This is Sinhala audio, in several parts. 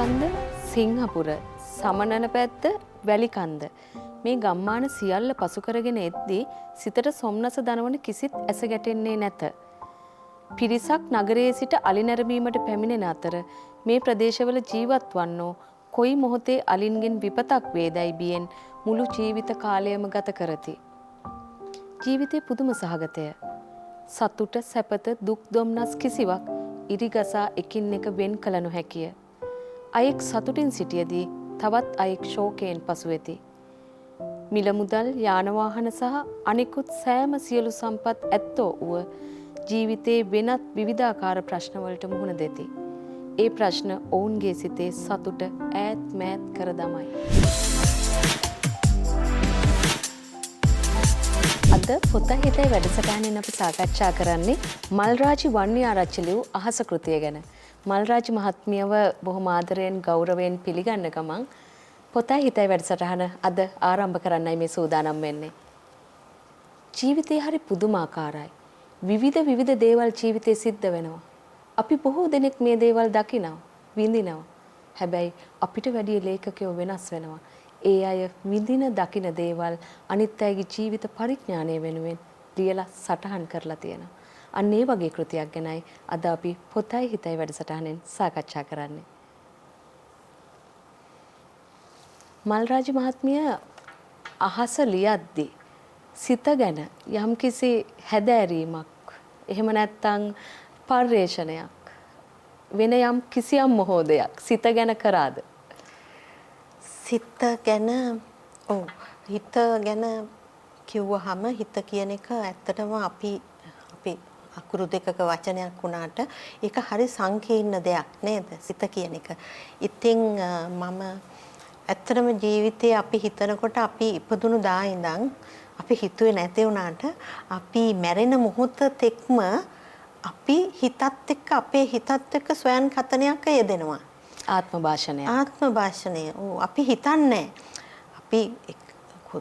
කන්ද, සිංහපුර, සමනන පැත්ත, වැලි කන්ද. මේ ගම්මාන සියල්ල පසු කරගෙන එද්දී සිතට සොම්නස දනවන කිසිත් ඇස ගැටෙන්නේ නැත. පිරිසක් නගරයේ සිට අලි නැරඹීමට පැමිණෙන අතර මේ ප්‍රදේශවල ජීවත් වන්නෝ කොයි මොහොතේ අලින්ගෙන් විපතක් වේදැයි බියෙන් මුළු ජීවිත කාලයම ගත කරති. ජීවිතේ පුදුම සහගතය. සතුට, සැපත, දුක් දුම්නස් කිසිවක් ඉරිගසා එකින් එක වෙන් කළ නොහැකිය. අයෙක් සතුටින් සිටියදී තවත් අයෙක් ශෝකයෙන් පසු වෙති. මිල මුදල්, යාන වාහන සහ අනිකුත් සෑම සියලු සම්පත් ඇත්තෝ වූ ජීවිතේ වෙනත් විවිධාකාර ප්‍රශ්නවලට මුහුණ දෙති. ඒ ප්‍රශ්න ඔවුන්ගේ සිතේ සතුට ඈත් මෑත් කර දමයි. අද පොත හිතේ වැඩසටහනින් අපි සාකච්ඡා කරන්නේ මල්රාජි වන්නිආරච්චි ලියූ අහස කෘතිය ගැන. මල්රාජි මහත්මියව බොහොම ආදරයෙන් ගෞරවයෙන් පිළිගන්න ගමන් පොතයි හිතයි වැඩසටහන අද ආරම්භ කරන්නයි මේ සූදානම් වෙන්නේ. ජීවිතේ හරි පුදුමාකාරයි. විවිධ දේවල් ජීවිතේ සිද්ධ වෙනවා. අපි බොහෝ දෙනෙක් මේ දේවල් දකිනවා, විඳිනවා. හැබැයි අපිට වැඩි ලේඛකයෝ වෙනස් වෙනවා. ඒ අය විඳින දකින දේවල් අනිත් අයගේ ජීවිත පරිඥාණය වෙනුවෙන් ලියලා සටහන් කරලා තියෙනවා. අන්න ඒ වගේ කෘතියක් ගැනයි අද අපි පොතයි හිතයි වැඩසටහනෙන් සාකච්ඡා කරන්නේ. මල්රාජි මහත්මිය අහස ලියද්දී සිත ගැන යම්කිසි හැදෑරීමක් එහෙම නැත්නම් පර්යේෂණයක් වෙන යම් කිසියම් මොහොතයක් සිත ගැන කරාද? සිත ගැන හිත ගැන කිව්වහම හිත කියන එක ඇත්තටම අපි අකුරු දෙකක වචනයක් වුණාට ඒක හරි සංකීර්ණ දෙයක් නේද සිත කියන එක. ඉතින් මම ඇත්තටම ජීවිතේ අපි හිතනකොට අපි ඉපදුණු දා ඉඳන් අපි හිතුවේ නැති වුණාට අපි මැරෙන මොහොතෙක්ම අපි හිතත් එක්ක අපේ හිතත් එක්ක ස්වයන් කතනයක යෙදෙනවා. ආත්ම භාෂණය. ආත්ම භාෂණය. අපි හිතන්නේ අපි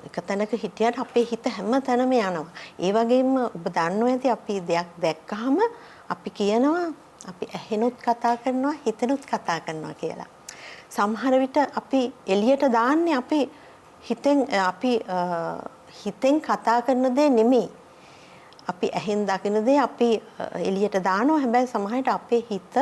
එක තැනක හිටියට අපේ හිත හැම තැනම යනවා. ඒ වගේම ඔබ දන්නවා ඇති අපි දෙයක් දැක්කහම අපි කියනවා අපි ඇහෙනුත් කතා කරනවා හිතනුත් කතා කරනවා කියලා. සමහර විට අපි එළියට දාන්නේ අපි හිතෙන් කතා කරන දේ නෙමෙයි. අපි ඇහෙන් දකින දේ අපි එළියට දානවා. හැබැයි සමහරට අපේ හිත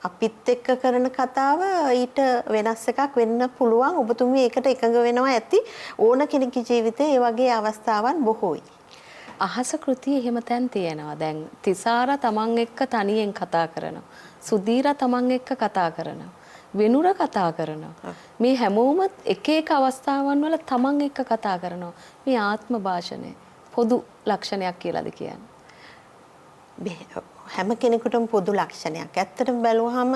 අපිත් එක්ක කරන කතාව ඊට වෙනස් එකක් වෙන්න පුළුවන්. ඔබතුමිය ඒකට එකඟ වෙනවා ඇති. ඕන කෙනෙකුගේ ජීවිතේ ඒ වගේ අවස්ථාවන් බොහෝයි. අහස කෘතිය එහෙම තැන් තියෙනවා. දැන් තිසාරා තමන් එක්ක තනියෙන් කතා කරනවා. සුදීරා තමන් එක්ක කතා කරනවා. වෙනුර කතා කරනවා. මේ හැමෝම එක අවස්ථාවන් වල තමන් එක්ක කතා කරනවා. මේ ආත්ම භාෂණය පොදු ලක්ෂණයක් කියලාද කියන්නේ? හැම කෙනෙකුටම පොදු ලක්ෂණයක්. ඇත්තටම බැලුවාම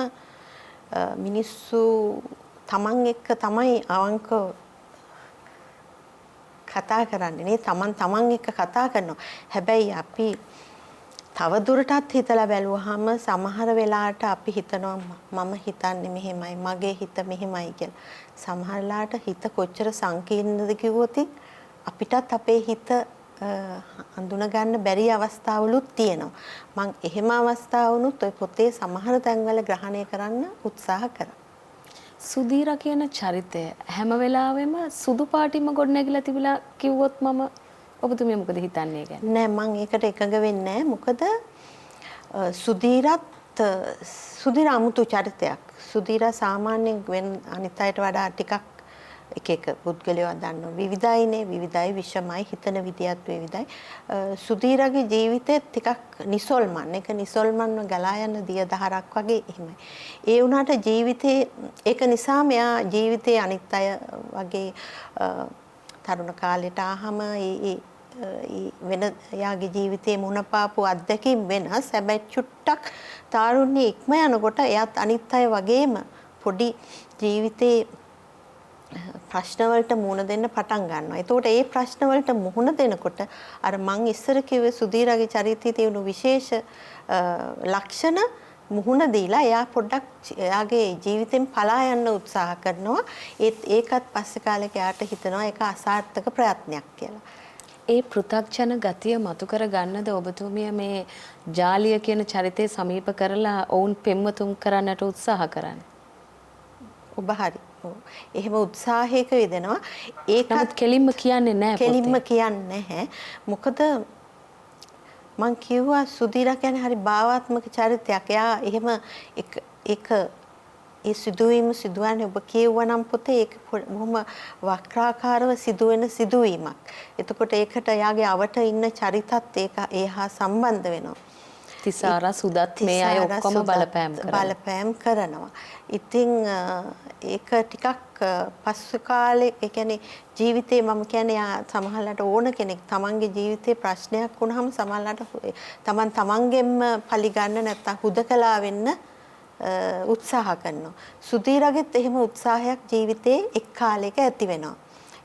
මිනිස්සු තමන් එක්ක තමයි අවංක කතා කරන්නේ නේ. තමන් එක්ක කතා කරනවා. හැබැයි අපි තව දුරටත් හිතලා බැලුවාම සමහර වෙලාවට අපි හිතනවා මම හිතන්නේ මෙහෙමයි, මගේ හිත මෙහෙමයි කියලා. සමහරලාට හිත කොච්චර සංකීර්ණද කිව්වොත් අපිටත් අපේ හිත අඳුන ගන්න බැරි අවස්ථාවලුත් තියෙනවා. මම එහෙම අවස්ථාවනුත් ඔය පොතේ සමහර තැන්වල ග්‍රහණය කරන්න උත්සාහ කරා. සුදීරා කියන චරිතය හැම වෙලාවෙම සුදු පාටින්ම ගොඩනැගිලා තිබිලා කිව්වොත් මම ඔබතුමිය මොකද හිතන්නේ ගැන? නෑ මම ඒකට එකඟ වෙන්නේ නෑ. මොකද සුදීරා අමුතු චරිතයක්. සුදීරා සාමාන්‍යයෙන් අනිත් අයට වඩා ටිකක් එක පුද්ගලයෝ දන්නවා විවිධයිනේ, විවිධයි විෂමයි, හිතන විදියත් විවිධයි. සුදීරාගේ ජීවිතේ ටිකක් නිසල්මන්. ඒක නිසල්මන්ව ගලා යන දිය දහරක් වගේ එහෙමයි. ඒ වුණාට ජීවිතේ ඒක නිසා මෙයා ජීවිතේ අනිත් අය වගේ තරුණ කාලෙට ආහම වෙන යාගේ ජීවිතේ මුණපාපු අත්දැකීම් වෙනස්. හැබැයි චුට්ටක් තාරුණ්‍ය ඉක්ම යනකොට එයාත් අනිත් අය වගේම පොඩි ජීවිතේ ප්‍රශ්න වලට මුහුණ දෙන්න පටන් ගන්නවා. ඒතකොට ඒ ප්‍රශ්න වලට මුහුණ දෙනකොට අර මං ඉස්සර කිව්වේ සුදීරාගේ චරිතයේ තියෙන විශේෂ ලක්ෂණ මුහුණ දීලා එයා පොඩ්ඩක් එයාගේ ජීවිතෙන් පලා යන්න උත්සාහ කරනවා. ඒකත් පස්සේ කාලෙක එයාට හිතෙනවා ඒක අසාර්ථක ප්‍රයත්නයක් කියලා. ඒ පෘථග්ජන ගතිය මතු කර ගන්නද ඔබතුමිය මේ ජාලිය කියන චරිතය සමීප කරලා ඔවුන් පෙම්වතුම් කරන්නට උත්සාහ කරන්නේ? ඔබ හරි. ඔව්. එහෙම උත්සාහයක යෙදෙනවා. නමුත් කෙලින්ම කියන්නේ නැහැ පොතේ. කෙලින්ම කියන්නේ නැහැ. මොකද මං කිව්වා සුධීරා කියන්නේ හරි භාවාත්මක චරිතයක්. එයා එහෙම ඒක ඒ සිදුවීම සිදුවන්නේ ඔබ කියවනම් පොතේ ඒක බොහොම වක්‍රාකාරව සිදුවෙන සිදුවීමක්. එතකොට ඒකට එයාගේ අවට ඉන්න චරිතත් ඒ හා සම්බන්ධ වෙනවා. තිසාරා සුදත් මේ අය ඔක්කොම බලපෑම් කරනවා. ඉතින් ඒක ටිකක් පස්සේ කාලේ ඒ කියන්නේ ජීවිතේ මම කියන්නේ සමහරවිට ඕන කෙනෙක් තමන්ගේ ජීවිතේ ප්‍රශ්නයක් වුණාම සමහරවිට තමන්ගෙන්ම පරිගන්න නැත්තම් හුදකලා වෙන්න උත්සාහ කරනවා. සුධීරගෙත් එහෙම උත්සාහයක් ජීවිතේ එක් කාලයක ඇති වෙනවා.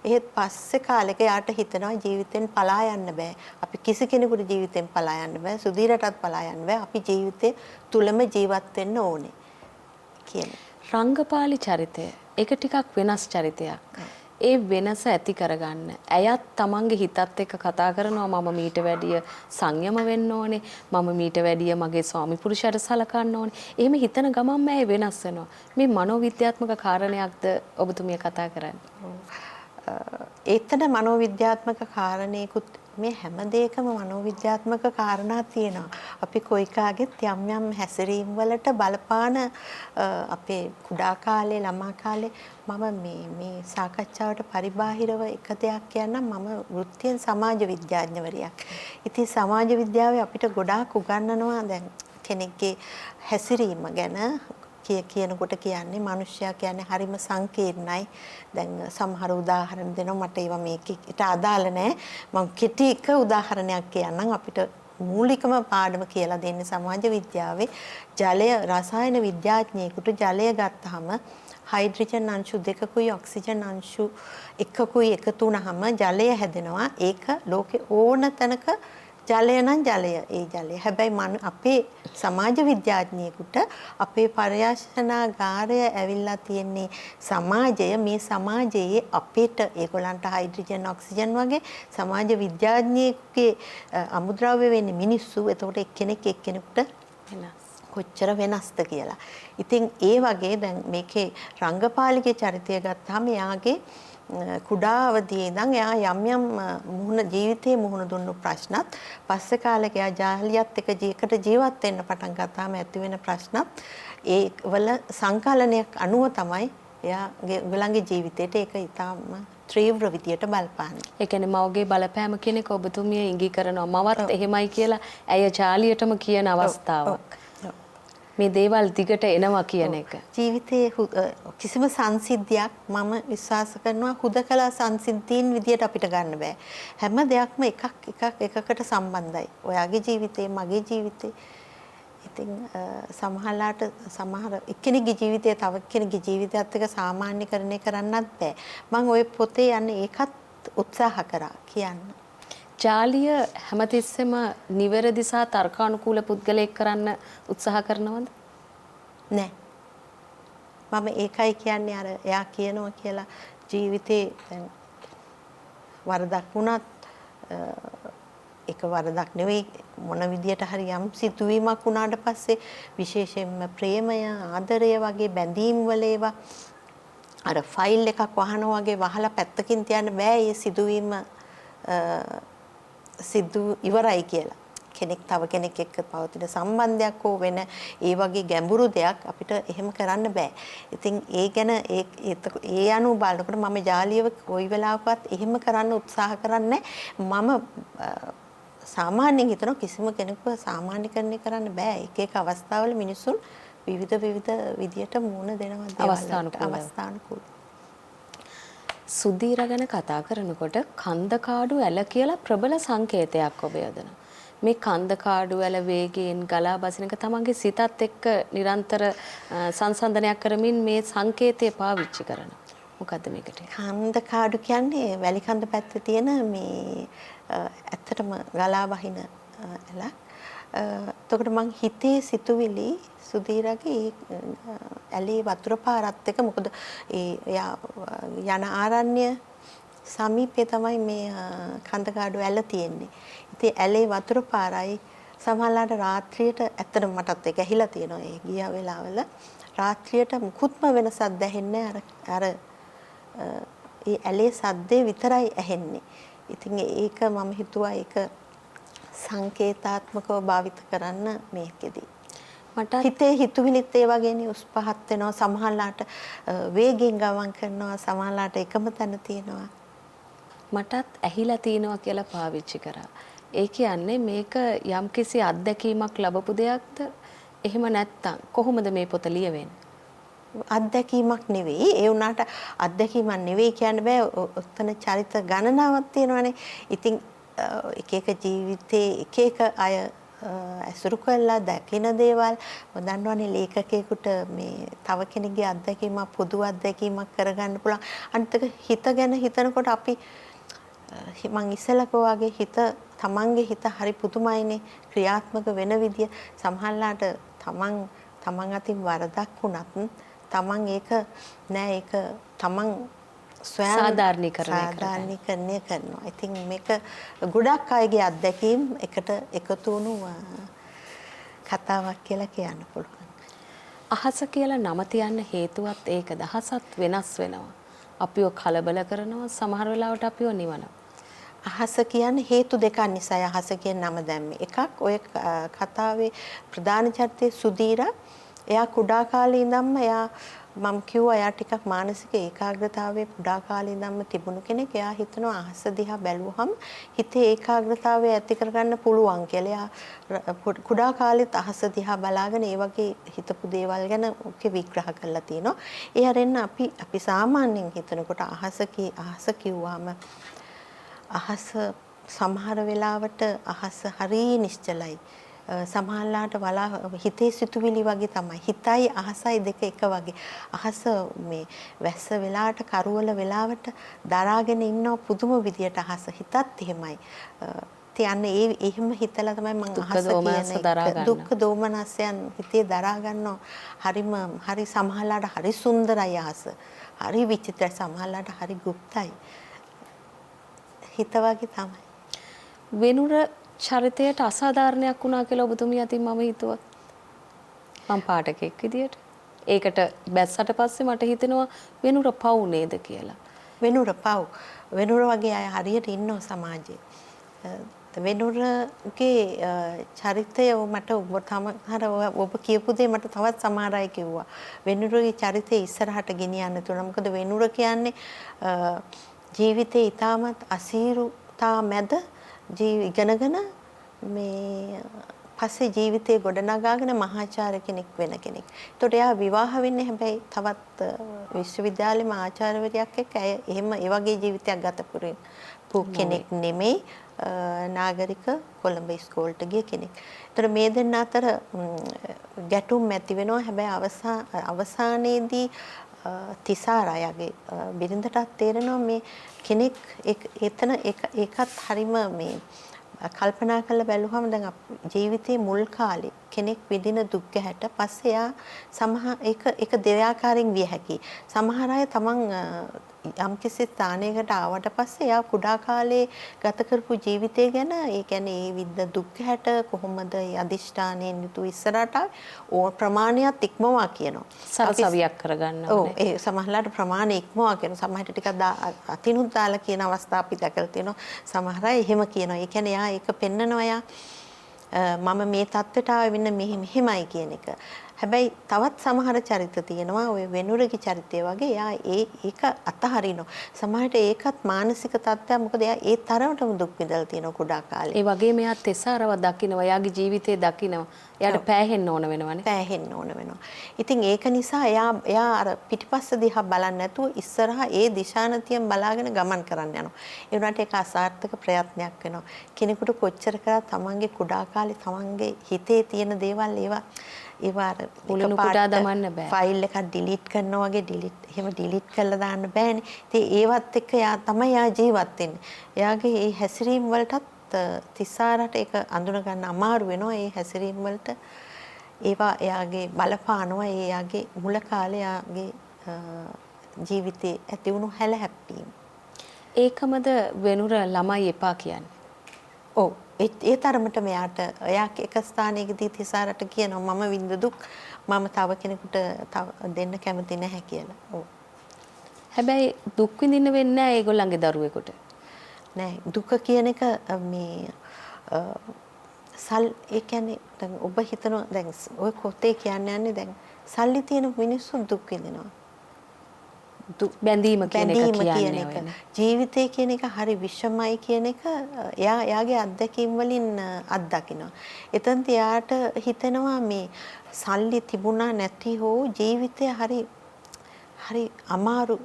එහෙත් පස්සේ කාලෙක යාට හිතෙනවා ජීවිතෙන් පලා යන්න බෑ. අපි කිසි කෙනෙකුට ජීවිතෙන් පලා යන්න බෑ. සුධීරටත් පලා යන්න බෑ. අපි ජීවිතේ තුලම ජීවත් වෙන්න ඕනේ කියන. රංගපාලි චරිතය ඒක ටිකක් වෙනස් චරිතයක්. ඒ වෙනස ඇති කරගන්න. ඇයත් තමන්ගේ හිතත් එක්ක කතා කරනවා මම මීට වැඩිය සංයම වෙන්න ඕනේ. මම මීට වැඩිය මගේ ස්වාමි පුරුෂයාට සලකන්න ඕනේ. එහෙම හිතන ගමන්ම ඇය වෙනස් වෙනවා. මේ මනෝවිද්‍යාත්මක කාරණයක්ද ඔබතුමිය කතා කරන්නේ? ඒතන මනෝවිද්‍යාත්මක කාරණේකුත් මේ හැම දෙයකම මනෝවිද්‍යාත්මක කාරණා තියෙනවා. අපි කොයිකාගෙත් යම් යම් හැසිරීම් වලට බලපාන අපේ කුඩා කාලේ ළමා කාලේ මම මේ සාකච්ඡාවට පරිබාහිරව එක දෙයක් කියන්නම්. මම වෘත්තියෙන් සමාජ විද්‍යාඥවරියක්. ඉතින් සමාජ විද්‍යාවේ අපිට ගොඩාක් උගන්වනවා දැන් කෙනෙක්ගේ හැසිරීම ගැන කියනකොට කියන්නේ මිනිස්සයා කියන්නේ හරිම සංකීර්ණයි. දැන් සමහර උදාහරණ දෙනවා මට ඒවා මේකට අදාළ නැහැ. මම කෙටි එක උදාහරණයක් කියන්නම් අපිට මූලිකම පාඩම කියලා දෙන්නේ සමාජ විද්‍යාවේ ජලය රසායන විද්‍යාඥයෙකුට ජලය ගත්තාම හයිඩ්‍රජන් අංශු දෙකකුයි ඔක්සිජන් අංශු එකකුයි එකතු වුනහම ජලය හැදෙනවා. ඒක ලෝකේ ඕන තැනක ජලය නම් ජලය. ඒ ජලය. හැබැයි අපේ සමාජ විද්‍යාඥයෙකුට අපේ පර්යේෂණාගාරය ඇවිල්ලා තියෙන්නේ සමාජය. මේ සමාජයේ අපිට ඒගොල්ලන්ට හයිඩ්‍රජන් ඔක්සිජන් වගේ සමාජ විද්‍යාඥයෙකුගේ අමුද්‍රව්‍ය වෙන්නේ මිනිස්සු. එතකොට එක්කෙනෙකුට කොච්චර වෙනස්ද කියලා. ඉතින් ඒ වගේ දැන් මේකේ රංගපාලිගේ චරිතය ගත්තාම එයාගේ කුඩා අවදියේ ඉඳන් එයා යම් ජීවිතයේ මුහුණ දුන්නු ප්‍රශ්නත් පස්සේ කාලෙක එයා ජාලියත් එක ජීවත් වෙන්න පටන් ගත්තාම ඇති වෙන ප්‍රශ්නත් ඒ වල සංකලනයක් අනුව තමයි එයාගේ ඔයගලගේ ජීවිතේට ඒක ඊටාම ත්‍රිව්‍ර විදියට බලපාන්නේ. ඒ කියන්නේ මවගේ බලපෑම කියන එක ඔබතුමිය ඉඟි කරනවා. මවත් එහෙමයි කියලා ඇය ජාලියටම කියන අවස්ථාවක්. මේ දේවල් දිගට එනවා කියන එක. ජීවිතයේ කිසිම සංසිද්ධියක් මම විශ්වාස කරනවා හුදකලා සංසිද්ධීන් විදියට අපිට ගන්න බෑ. හැම දෙයක්ම එකකට සම්බන්ධයි. ඔයාගේ ජීවිතේ, මගේ ජීවිතේ. ඉතින් සමහර එක්කෙනෙක්ගේ ජීවිතය තව කෙනෙක්ගේ ජීවිතයත් එක්ක සාමාන්‍යකරණය කරන්නත් බෑ. මම ওই පොතේ යන්නේ ඒකත් උත්සාහ කරා කියන්න. ජාලිය හැමතිස්සෙම නිවැරදි සහ තර්කානුකූල පුද්ගලයෙක් කරන්න උත්සාහ කරනවද? නෑ. මම ඒකයි කියන්නේ අර එයා කියනවා කියලා ජීවිතේ දැන් වරදක් වුණත් ඒක වරදක් නෙවෙයි මොන විදියට හරි යම් සිතුවීමක් වුණාට පස්සේ විශේෂයෙන්ම ප්‍රේමය ආදරය වගේ බැඳීම් වල ඒවා අර ෆයිල් එකක් වහනවා වගේ වහලා පැත්තකින් තියන්න බෑ. මේ සිදුවීම සිදු ඉවරයි කියලා. කෙනෙක් තව කෙනෙක් එක්ක පවතින සම්බන්ධයක් හෝ වෙන ඒ වගේ ගැඹුරු දෙයක් අපිට එහෙම කරන්න බෑ. ඉතින් ඒ ගැන ඒ අනුව බලනකොට මම ජාලියව කොයි වෙලාවකවත් එහෙම කරන්න උත්සාහ කරන්නේ මම සාමාන්‍යයෙන් හිතනවා කිසිම කෙනෙකුව සාමාන්‍යකරණය කරන්න බෑ. එක අවස්ථාවල මිනිසුන් විවිධ විදියට මුණ දෙනවා අවස්ථානුකූලව. සුධීර ගැන කතා කරනකොට කන්දකාඩු ඇල කියලා ප්‍රබල සංකේතයක් ඔබ යොදනවා. මේ කන්දකාඩු ඇල වේගයෙන් ගලා බසින එක තමන්ගේ සිතත් එක්ක නිරන්තර සංසන්දනයක් කරමින් මේ සංකේතය පාවිච්චි කරනවා. මොකද්ද මේකට? කන්දකාඩු කියන්නේ වැලි කන්ද පැත්තේ තියෙන මේ ඇත්තටම ගලා බහින ඇලක්. එතකොට මං හිතේ සිතුවිලි සුධීරගේ ඇලේ වතුර පාරත් එක මොකද ඒ යන ආරණ්‍ය සමීපේ තමයි මේ කන්දකාඩු ඇල තියෙන්නේ. ඉතින් ඇලේ වතුර පාරයි සමහරවිට රාත්‍රියට ඇත්තටම මටත් ඒක ඇහිලා තියෙනවා. ඒ ගිය වෙලාවල රාත්‍රියට මුකුත්ම වෙනසක් දැනෙන්නේ අර ඒ ඇලේ සද්දේ විතරයි ඇහෙන්නේ. ඉතින් ඒක මම හිතුවා ඒක සංකේතාත්මකව භාවිත කරන්න මේකෙදී. මට හිතේ හිතුවිලිත් ඒ වගේනේ උස් පහත් වෙනවා සමහරලාට වේගෙන් ගමන් කරනවා සමහරලාට එකම තැන තියෙනවා. මටත් ඇහිලා තිනවා කියලා පාවිච්චි කරා. ඒ කියන්නේ මේක යම්කිසි අත්දැකීමක් ලැබපු දෙයක්ද? එහෙම නැත්තම් කොහොමද මේ පොත ලියවෙන්නේ? අත්දැකීමක් නෙවෙයි. ඒ වුණාට අත්දැකීමක් නෙවෙයි කියන්න බෑ. ඔතන චරිත ගණනාවක් තියෙනවානේ. ඉතින් එක එක ජීවිතේ එක එක අය ඇසුරු කරලා දැකින දේවල් දන්නවනේ ලේඛකයෙකුට මේ තව කෙනෙක්ගේ අත්දැකීමක් පොදු අත්දැකීමක් කරගන්න පුළුවන්. අනිත් එක හිත ගැන හිතනකොට අපි මං ඉස්සෙල්ලා වගේ හිත තමන්ගේ හිත හරි පුදුමයිනේ ක්‍රියාත්මක වෙන විදිය සමහරලාට තමන් අතින් වරදක් වුණත් තමන් ඒක නෑ ඒක තමන් සාධාරණීකරණය කරනවා. ඉතින් මේක ගොඩක් අයගේ අත්දැකීම් එකට එකතු වුණු කතාවක් කියලා කියන්න පුළුවන්. අහස කියලා නම තියන්න හේතුවත් ඒකද? අහසත් වෙනස් වෙනවා. අපිව කලබල කරනවා සමහර වෙලාවට අපිව නිවනවා. අහස කියන්නේ හේතු දෙකක් නිසා අහස කියන නම දැම්මේ. එකක් ඔය කතාවේ ප්‍රධාන චරිතයේ සුදීරා. එයා කුඩා කාලේ ඉඳන්ම එයා මම කිව්වා එයා ටිකක් මානසික ඒකාග්‍රතාවයේ කුඩා කාලේ ඉඳන්ම තිබුණු කෙනෙක්. එයා හිතනවා අහස දිහා බැලුවහම හිතේ ඒකාග්‍රතාවය ඇති කරගන්න පුළුවන් කියලා. එයා කුඩා කාලෙත් අහස දිහා බලාගෙන ඒ වගේ හිතපු දේවල් ගැන ඔකේ විග්‍රහ කරලා තිනවා. ඒ අරෙන්න අපි සාමාන්‍යයෙන් හිතනකොට අහස කිව්වම අහස සමහර වෙලාවට අහස හරිය නිශ්චලයි. සමහරලාට හිතේ සිතුවිලි වගේ තමයි. හිතයි අහසයි දෙක එක වගේ. අහස මේ වැස්ස වෙලාවට කරවල වෙලාවට දරාගෙන ඉන්න පුදුම විදියට අහස හිතත් එහෙමයි. තියන්නේ එහෙම හිතලා තමයි මම අහස කියන්නේ. දුක්ඛ දෝමනස්යන් හිතේ දරා ගන්නවා. හරි සමහරලාට හරි සුන්දරයි අහස. හරි විචිත්‍රයි සමහරලාට හරි গুপ্তයි. හිත වගේ තමයි. වෙනුර චරිතයට අසාධාරණයක් වුණා කියලා ඔබතුමිය අතින් මම හිතුවා. මම පාඨකෙක් විදියට. ඒකට බැස්සට පස්සේ මට හිතෙනවා වෙනුර පව් නේද කියලා. වෙනුර පව්. වෙනුර වගේ අය හරියට ඉන්නවා සමාජයේ. වෙනුරගේ චරිතය මට ඔබ කියපු දේ මට තවත් සමහර අය කිව්වා. වෙනුරගේ චරිතය ඉස්සරහට ගෙනියන්න තුන. මොකද වෙනුර කියන්නේ ජීවිතේ ඊටමත් අසීරුතා මැද ඉගෙනගෙන මේ පස්සේ ජීවිතේ ගොඩනගාගෙන මහාචාර්ය කෙනෙක් වෙන කෙනෙක්. ඒතකොට එයා විවාහ වෙන්නේ හැබැයි තවත් විශ්වවිද්‍යාලෙම ආචාර්යවරියක් එක්ක එහෙම ඒ වගේ ජීවිතයක් ගත කෙනෙක් නෙමෙයි. නාගරික කොළඹ ඉස්කෝලේට ගිය කෙනෙක්. ඒතර මේ දෙන්න අතර ගැටුම් ඇති වෙනවා. හැබැයි අවසානයේදී තිසාරායගේ බිරිඳටත් තේරෙනවා මේ කෙනෙක් ඒකත් හරිම මේ කල්පනා කරලා බැලුවම දැන් ජීවිතේ මුල් කාලේ කෙනෙක් විඳින දුක් ගැහැට පස්සේ ඒක දෙයාකාරයෙන් විය හැකියි. සමහර අය තමන් යම්කිසි ස්ථානයකට ආවට පස්සේ යා කුඩා කාලේ ගත කරපු ජීවිතය ගැන ඒ කියන්නේ ඒ විඳ දුක් ගැහැට කොහොමද ඒ අදිෂ්ඨානයෙන් යුතු ඉස්සරහට ඕ ප්‍රමාණයක් ඉක්මවා කියනවා. සරසවියක් කරගන්න ඕනේ. ඔව් ඒ සමහරලාට ප්‍රමාණය ඉක්මවා කියන සමහරට ටිකක් අතිනුත් දාලා කියන අවස්ථා අපි දැකලා තියෙනවා. සමහර අය එහෙම කියනවා. ඒ කියන්නේ යා ඒක පෙන්නනවා යා මම මේ தත්ත්වයට ආවෙ වෙන මෙහෙමයි කියන එක. හැබැයි තවත් සමහර චරිත තියෙනවා ඔය වෙනුරගේ චරිතය වගේ එයා ඒක අතහරිනවා. සමහරට ඒකත් මානසික තත්ත්වයක්. මොකද එයා ඒ තරමටම දුක් විඳලා තියෙනවා කුඩා කාලේ. ඒ වගේම එයා තෙසාරව දකිනවා. එයාගේ ජීවිතේ දකිනවා. එයාට පෑහෙන්න ඕන වෙනවනේ. පෑහෙන්න ඕන වෙනවා. ඉතින් ඒක නිසා එයා අර පිටිපස්ස දිහා බලන්නේ නැතුව ඉස්සරහා ඒ දිශානතියෙන් බලාගෙන ගමන් කරන්න යනවා. ඒ වුණාට ඒක අසාර්ථක ප්‍රයත්නයක් වෙනවා. කෙනෙකුට කොච්චර කරත් තමන්ගේ කුඩා කාලේ තමන්ගේ හිතේ තියෙන දේවල් ඒවා උලුණු කුඩා දමන්න බෑ. ෆයිල් එකක් ඩිලීට් කරනවා වගේ එහෙම ඩිලීට් කරලා දාන්න බෑනේ. ඉතින් ඒවත් එක්ක තමයි ජීවත් වෙන්නේ. එයාගේ මේ හැසිරීම් වලටත් තිසාරට ඒක අඳුන ගන්න අමාරු වෙනවා. මේ හැසිරීම් වලට ඒවා එයාගේ බලපානවා. එයාගේ මුල කාලේ එයාගේ ජීවිතේ ඇති වුණු හැල හැප්පීම්. ඒකමද වෙනුර ළමයි එපා කියන්නේ. ඔව් ඒ තරමට මෙයාට එයා එක ස්ථානයකදී තිසාරට කියනවා මම විඳ දුක් මම තව කෙනෙකුට දෙන්න කැමති නැහැ කියලා. ඔව්. හැබැයි දුක් විඳින්න වෙන්නේ නැහැ ඒගොල්ලන්ගේ දරුවෙකුට. නෑ දුක කියන එක මේ ඒ කියන්නේ දැන් ඔබ හිතනවා දැන් ඔය කොතේ යන්නේ දැන් සල්ලි තියෙන මිනිස්සු දුක් විඳිනවා. බැඳීම කියන එක කියන්නේ එක ජීවිතය කියන එක හරි විෂමයි කියන එක එයාගේ අත්දැකීම් වලින් අත්දකිනවා. එතනත් එයාට හිතෙනවා මේ සල්ලි තිබුණා නැති හෝ ජීවිතය හරි අමාරු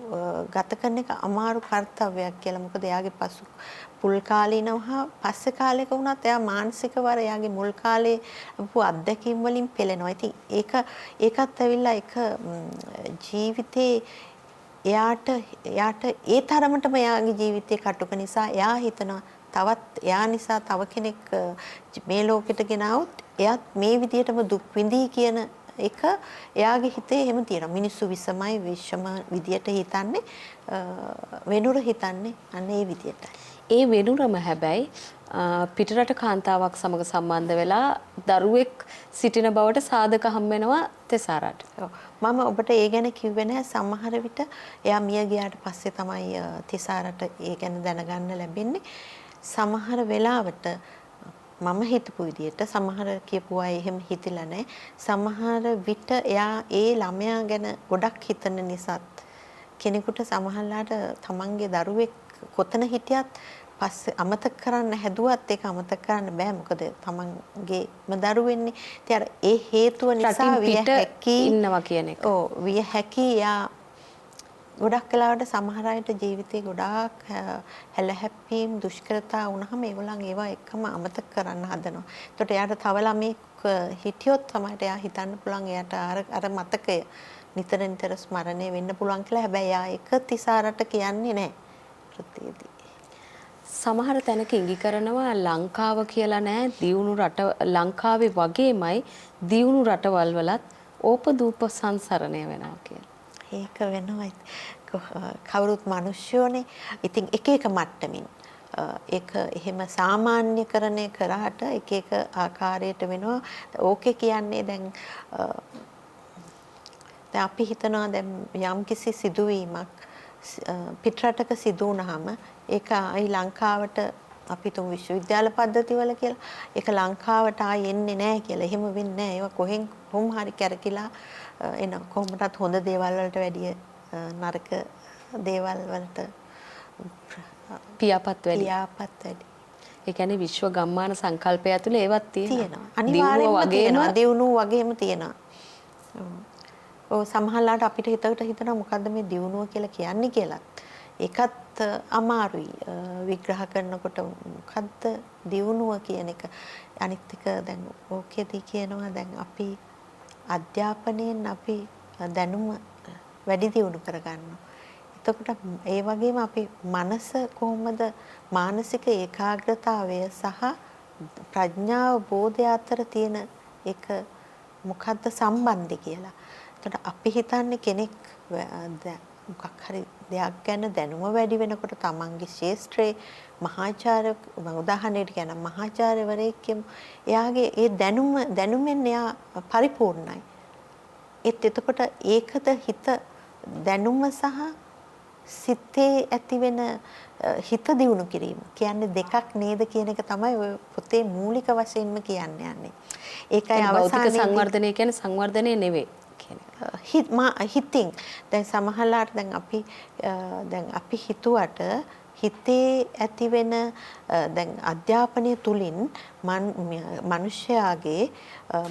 ගත කරන එක අමාරු කාර්යයක් කියලා. මොකද එයාගේ පුල් කාලීනව හා පස්සේ කාලයක වුණත් එයා මානසික වර එයාගේ මුල් කාලේ අපු අත්දැකීම් වලින් පෙළෙනවා. ඉතින් ඒකත් ඇවිල්ලා එක ජීවිතේ එයාට ඒ තරමටම එයාගේ ජීවිතේ කටුක නිසා එයා හිතනවා තවත් එයා නිසා තව කෙනෙක් මේ ලෝකෙට ගෙනාවොත් එයාත් මේ විදියටම දුක් විඳී කියන එක එයාගේ හිතේ එහෙම තියෙනවා. මිනිස්සු විසමයි විෂම විදියට හිතන්නේ වෙනුර හිතන්නේ අන්න ඒ විදියටයි. ඒ වෙනුරම හැබැයි පිටරට කාන්තාවක් සමග සම්බන්ධ වෙලා දරුවෙක් සිටින බවට සාධක හම් වෙනවා තෙසාරට. මම ඔබට ඒ ගැන කිව්වේ නැහැ. සමහර විට එයා මිය ගියාට පස්සේ තමයි තිසාරට ඒ ගැන දැනගන්න ලැබෙන්නේ. සමහර වෙලාවට මම හිතපු විදිහට සමහර කියපු අය එහෙම හිතලා නැහැ. සමහර විට එයා ඒ ළමයා ගැන ගොඩක් හිතන නිසාත් කෙනෙකුට සමහරලාට තමන්ගේ දරුවෙක් කොතන හිටියත් පස්සේ අමතක කරන්න හැදුවත් ඒක අමතක කරන්න බෑ. මොකද තමන්ගේම දරුවෙන්නේ. ඉතින් ඒ හේතුව නිසා විය හැකි ඉන්නවා කියන එක. ඔව් විය හැකි යා ගොඩක් වෙලාවට සමහර අයට ජීවිතේ ගොඩාක් හැලහැප්පීම් දුෂ්කරතා වුණාම ඒගොල්ලන් ඒවා එකම අමතක කරන්න හදනවා. ඒකට එයාට තව ළමෙක් හිටියොත් තමයි එයා හිතන්න පුළුවන් එයාට අර මතකය නිතර ස්මරණය වෙන්න පුළුවන් කියලා. හැබැයි එයා එක තිසාරට කියන්නේ නැහැ. කෘතියේදී සමහර තැනක ඉඟි කරනවා ලංකාව කියලා නෑ දියුණු රට ලංකාවේ වගේමයි දියුණු රටවල් වලත් ඕපදූප සංසරණය වෙනවා කියලා. ඒක වෙනවා. කවුරුත් මිනිස්සුනේ. ඉතින් එක මට්ටමින් ඒක එහෙම සාමාන්‍යකරණය කරාට එක ආකාරයට වෙනවා. ඕකේ කියන්නේ දැන් අපි හිතනවා දැන් යම්කිසි සිදුවීමක් පිටරටක සිදු වුණාම ඒක ආයි ලංකාවට අපි තුන් විශ්වවිද්‍යාල පද්ධතිවල කියලා ඒක ලංකාවට ආයි එන්නේ නැහැ කියලා. එහෙම වෙන්නේ නැහැ. ඒවා කොහොම හරි කැරකිලා එන කොහොමදත් හොඳ දේවල් වලට වැඩිය නරක දේවල් වලට පියාපත් වැඩි. ඒ කියන්නේ විශ්ව ගම්මාන සංකල්පය ඇතුලේ ඒවත් තියෙනවා. අනිවාර්යයෙන්ම තියෙනවා. දියුණුව වගේම තියෙනවා. ඔව් සමහරලාට අපිට හිතනවා මොකද්ද මේ දියුණුව කියලා කියන්නේ කියලා. ඒකත් අමාරුයි විග්‍රහ කරනකොට මොකද්ද දියුණුව කියන එක. අනිත් එක දැන් ඕකේදී කියනවා දැන් අපි අධ්‍යාපනයෙන් අපි දැනුම වැඩි දියුණු කරගන්නවා. එතකොට ඒ වගේම අපි මනස කොහොමද මානසික ඒකාග්‍රතාවය සහ ප්‍රඥාව බෝධය අතර තියෙන එක මොකද්ද සම්බන්ධය කියලා. එතකොට අපි හිතන්නේ කෙනෙක් මොකක් හරි දෙයක් ගැන දැනුම වැඩි වෙනකොට තමන්ගේ ශාස්ත්‍රයේ මහාචාර්ය උදාහරණයක් කියන මහාචාර්යවරයෙක් එයාගේ ඒ දැනුමෙන් එයා පරිපූර්ණයි. එතකොට ඒකද හිත දැනුම සහ සිතේ ඇතිවෙන හිත දියුණු කිරීම කියන්නේ දෙකක් නේද කියන එක තමයි ඔය පොතේ මූලික වශයෙන්ම කියන්නේ යන්නේ. ඒකයි අවසානයේ සංවර්ධනය කියන්නේ සංවර්ධනය නෙවෙයි. හිතින් දැන් සමහරලාට දැන් අපි හිතුවට හිතේ ඇතිවෙන දැන් අධ්‍යාපනය තුලින් මිනිස්යාගේ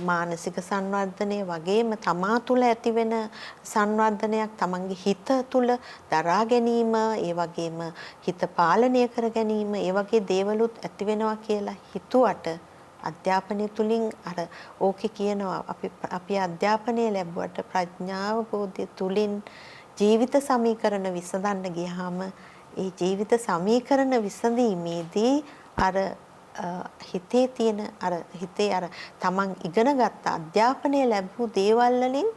මානසික සංවර්ධනය වගේම තමා තුළ ඇතිවෙන සංවර්ධනයක් තමන්ගේ හිත තුළ දරා ගැනීම ඒ වගේම හිත පාලනය කර ගැනීම ඒ වගේ දේවලුත් ඇති වෙනවා කියලා හිතුවට අධ්‍යාපනය තුලින් අර ඕකේ කියනවා අපි අධ්‍යාපනය ලැබුවට ප්‍රඥාව බෝධිය තුලින් ජීවිත සමීකරණ විසඳන්න ගියාම ඒ ජීවිත සමීකරණ විසඳීමේදී අර හිතේ තියෙන හිතේ තමන් ඉගෙනගත්ත අධ්‍යාපනය ලැබූ දේවල් වලින්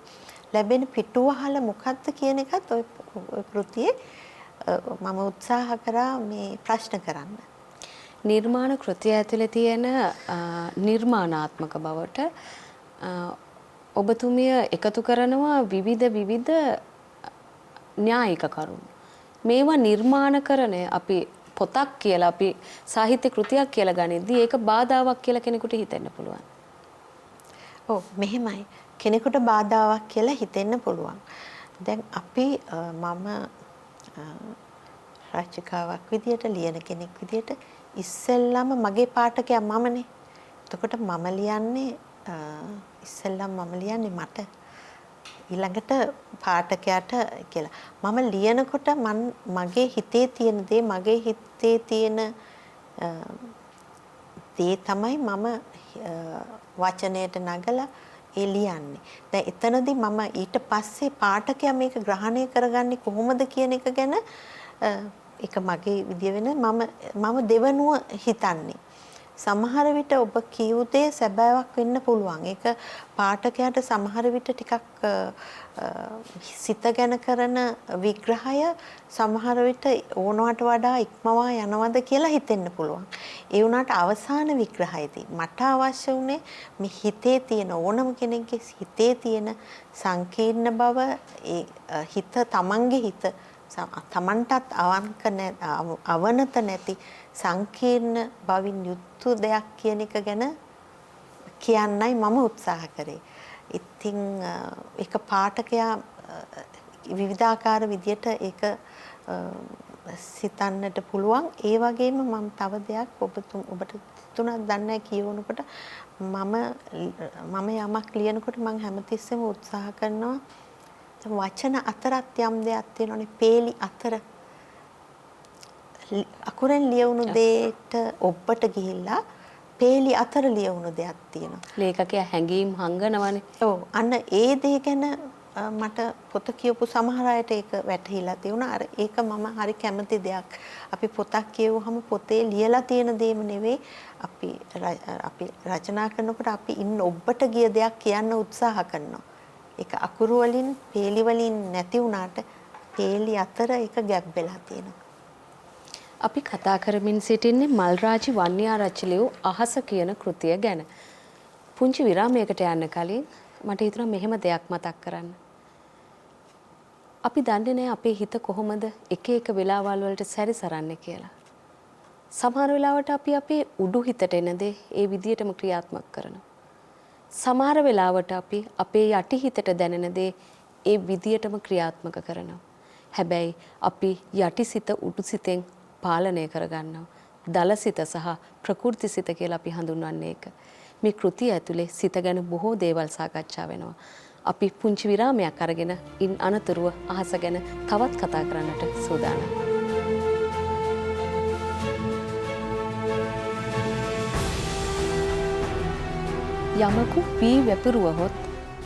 ලැබෙන පිටුවහල මොකක්ද කියන එකත් ඔය කෘතියේ මම උත්සාහ කරා මේ ප්‍රශ්න කරන්න. නිර්මාණ කෘතිය ඇතුලේ තියෙන නිර්මාණාත්මක බවට ඔබතුමිය එකතු කරනවා විවිධ න්‍යායික කරුණු. මේවා නිර්මාණකරණය අපි පොතක් කියලා අපි සාහිත්‍ය කෘතියක් කියලා ගනිද්දී ඒක බාධාවක් කියලා කෙනෙකුට හිතෙන්න පුළුවන්. ඔව් මෙහෙමයි. කෙනෙකුට බාධාවක් කියලා හිතෙන්න පුළුවන්. දැන් අපි මම රචිකාවක් විදියට ලියන කෙනෙක් විදියට ඉස්සෙල්ලාම මගේ පාඨකයා මමනේ. එතකොට මම ලියන්නේ ඉස්සෙල්ලාම මම ලියන්නේ මට ඊළඟට පාඨකයාට කියලා. මම ලියනකොට මගේ හිතේ තියෙන දේ මගේ හිතේ තියෙන දේ තමයි මම වචනයට නගලා ඒ ලියන්නේ. දැන් එතනදී මම ඊට පස්සේ පාඨකයා මේක ග්‍රහණය කරගන්නේ කොහොමද කියන එක ගැන ඒක මගේ විදිය වෙන මම දෙවනුව හිතන්නේ. සමහර විට ඔබ කියු දේ සැබෑවක් වෙන්න පුළුවන්. ඒක පාඨකයාට සමහර විට ටිකක් සිත ගැන කරන විග්‍රහය සමහර විට ඕනවට වඩා ඉක්මවා යනවද කියලා හිතෙන්න පුළුවන්. ඒ වුණාට අවසාන විග්‍රහයේදී මට අවශ්‍ය වුණේ මේ හිතේ තියෙන ඕනම කෙනෙක්ගේ හිතේ තියෙන සංකීර්ණ බව ඒ හිත තමන්ගේ හිත තමන්ටත් අවනත නැති සංකීර්ණ බවින් යුක්ත දෙයක් කියන එක ගැන කියන්නයි මම උත්සාහ කරේ. ඉතින් ඒක පාඨකයා විවිධාකාර විදියට ඒක සිතන්නට පුළුවන්. ඒ වගේම මම තව දෙයක් ඔබට තුනක් දන්නේ කියවනකොට මම යමක් ලියනකොට මම හැමතිස්සෙම උත්සාහ කරනවා වචන අතරත් යම් දෙයක් තියෙනවානේ පේලි අතර අකුරෙන් ලියවුණු දෙයට ඔබට ගිහිල්ලා පේලි අතර ලියවුණු දෙයක් තියෙනවා. ලේඛකයා හැඟීම් හංගනවනේ. ඔව් අන්න ඒ දේ ගැන මට පොත කියවපු සමහර අයට ඒක වැටහිලා තියුණා. අර ඒක මම හරි කැමති දෙයක්. අපි පොතක් කියවුවහම පොතේ ලියලා තියෙන දේම නෙවෙයි අපි රචනා කරනකොට අපි ඔබට ගිය දෙයක් කියන්න උත්සාහ කරනවා. ඒක අකුරු වලින් පේලි වලින් නැති වුණාට පේලි අතර ඒක ගැප් වෙලා තියෙනවා. අපි කතා කරමින් සිටින්නේ මල්රාජි වන්‍යාරච්චි ලියූ අහස කියන කෘතිය ගැන. පුංචි විරාමයකට යන්න කලින් මට හිතුණා මෙහෙම දෙයක් මතක් කරන්න. අපි දන්නේ නැහැ අපේ හිත කොහොමද එක වෙලාවල් වලට සැරිසරන්නේ කියලා. සමහර වෙලාවට අපි අපේ උඩු හිතට එන දේ ඒ විදිහටම ක්‍රියාත්මක කරනවා. සමහර වෙලාවට අපි අපේ යටි හිතට දැනෙන දේ ඒ විදියටම ක්‍රියාත්මක කරනවා. හැබැයි අපි යටි සිත උඩු සිතෙන් පාලනය කරගන්නවා. දල සිත සහ ප්‍රකෘති සිත කියලා අපි හඳුන්වන්නේ ඒක. මේ කෘතිය ඇතුලේ සිත ගැන බොහෝ දේවල් සාකච්ඡා වෙනවා. අපි පුංචි විරාමයක් අරගෙන ඉන් අනතුරුව අහස ගැන තවත් කතා කරන්නට සූදානම්. යමකු වී වැපිරුවහොත්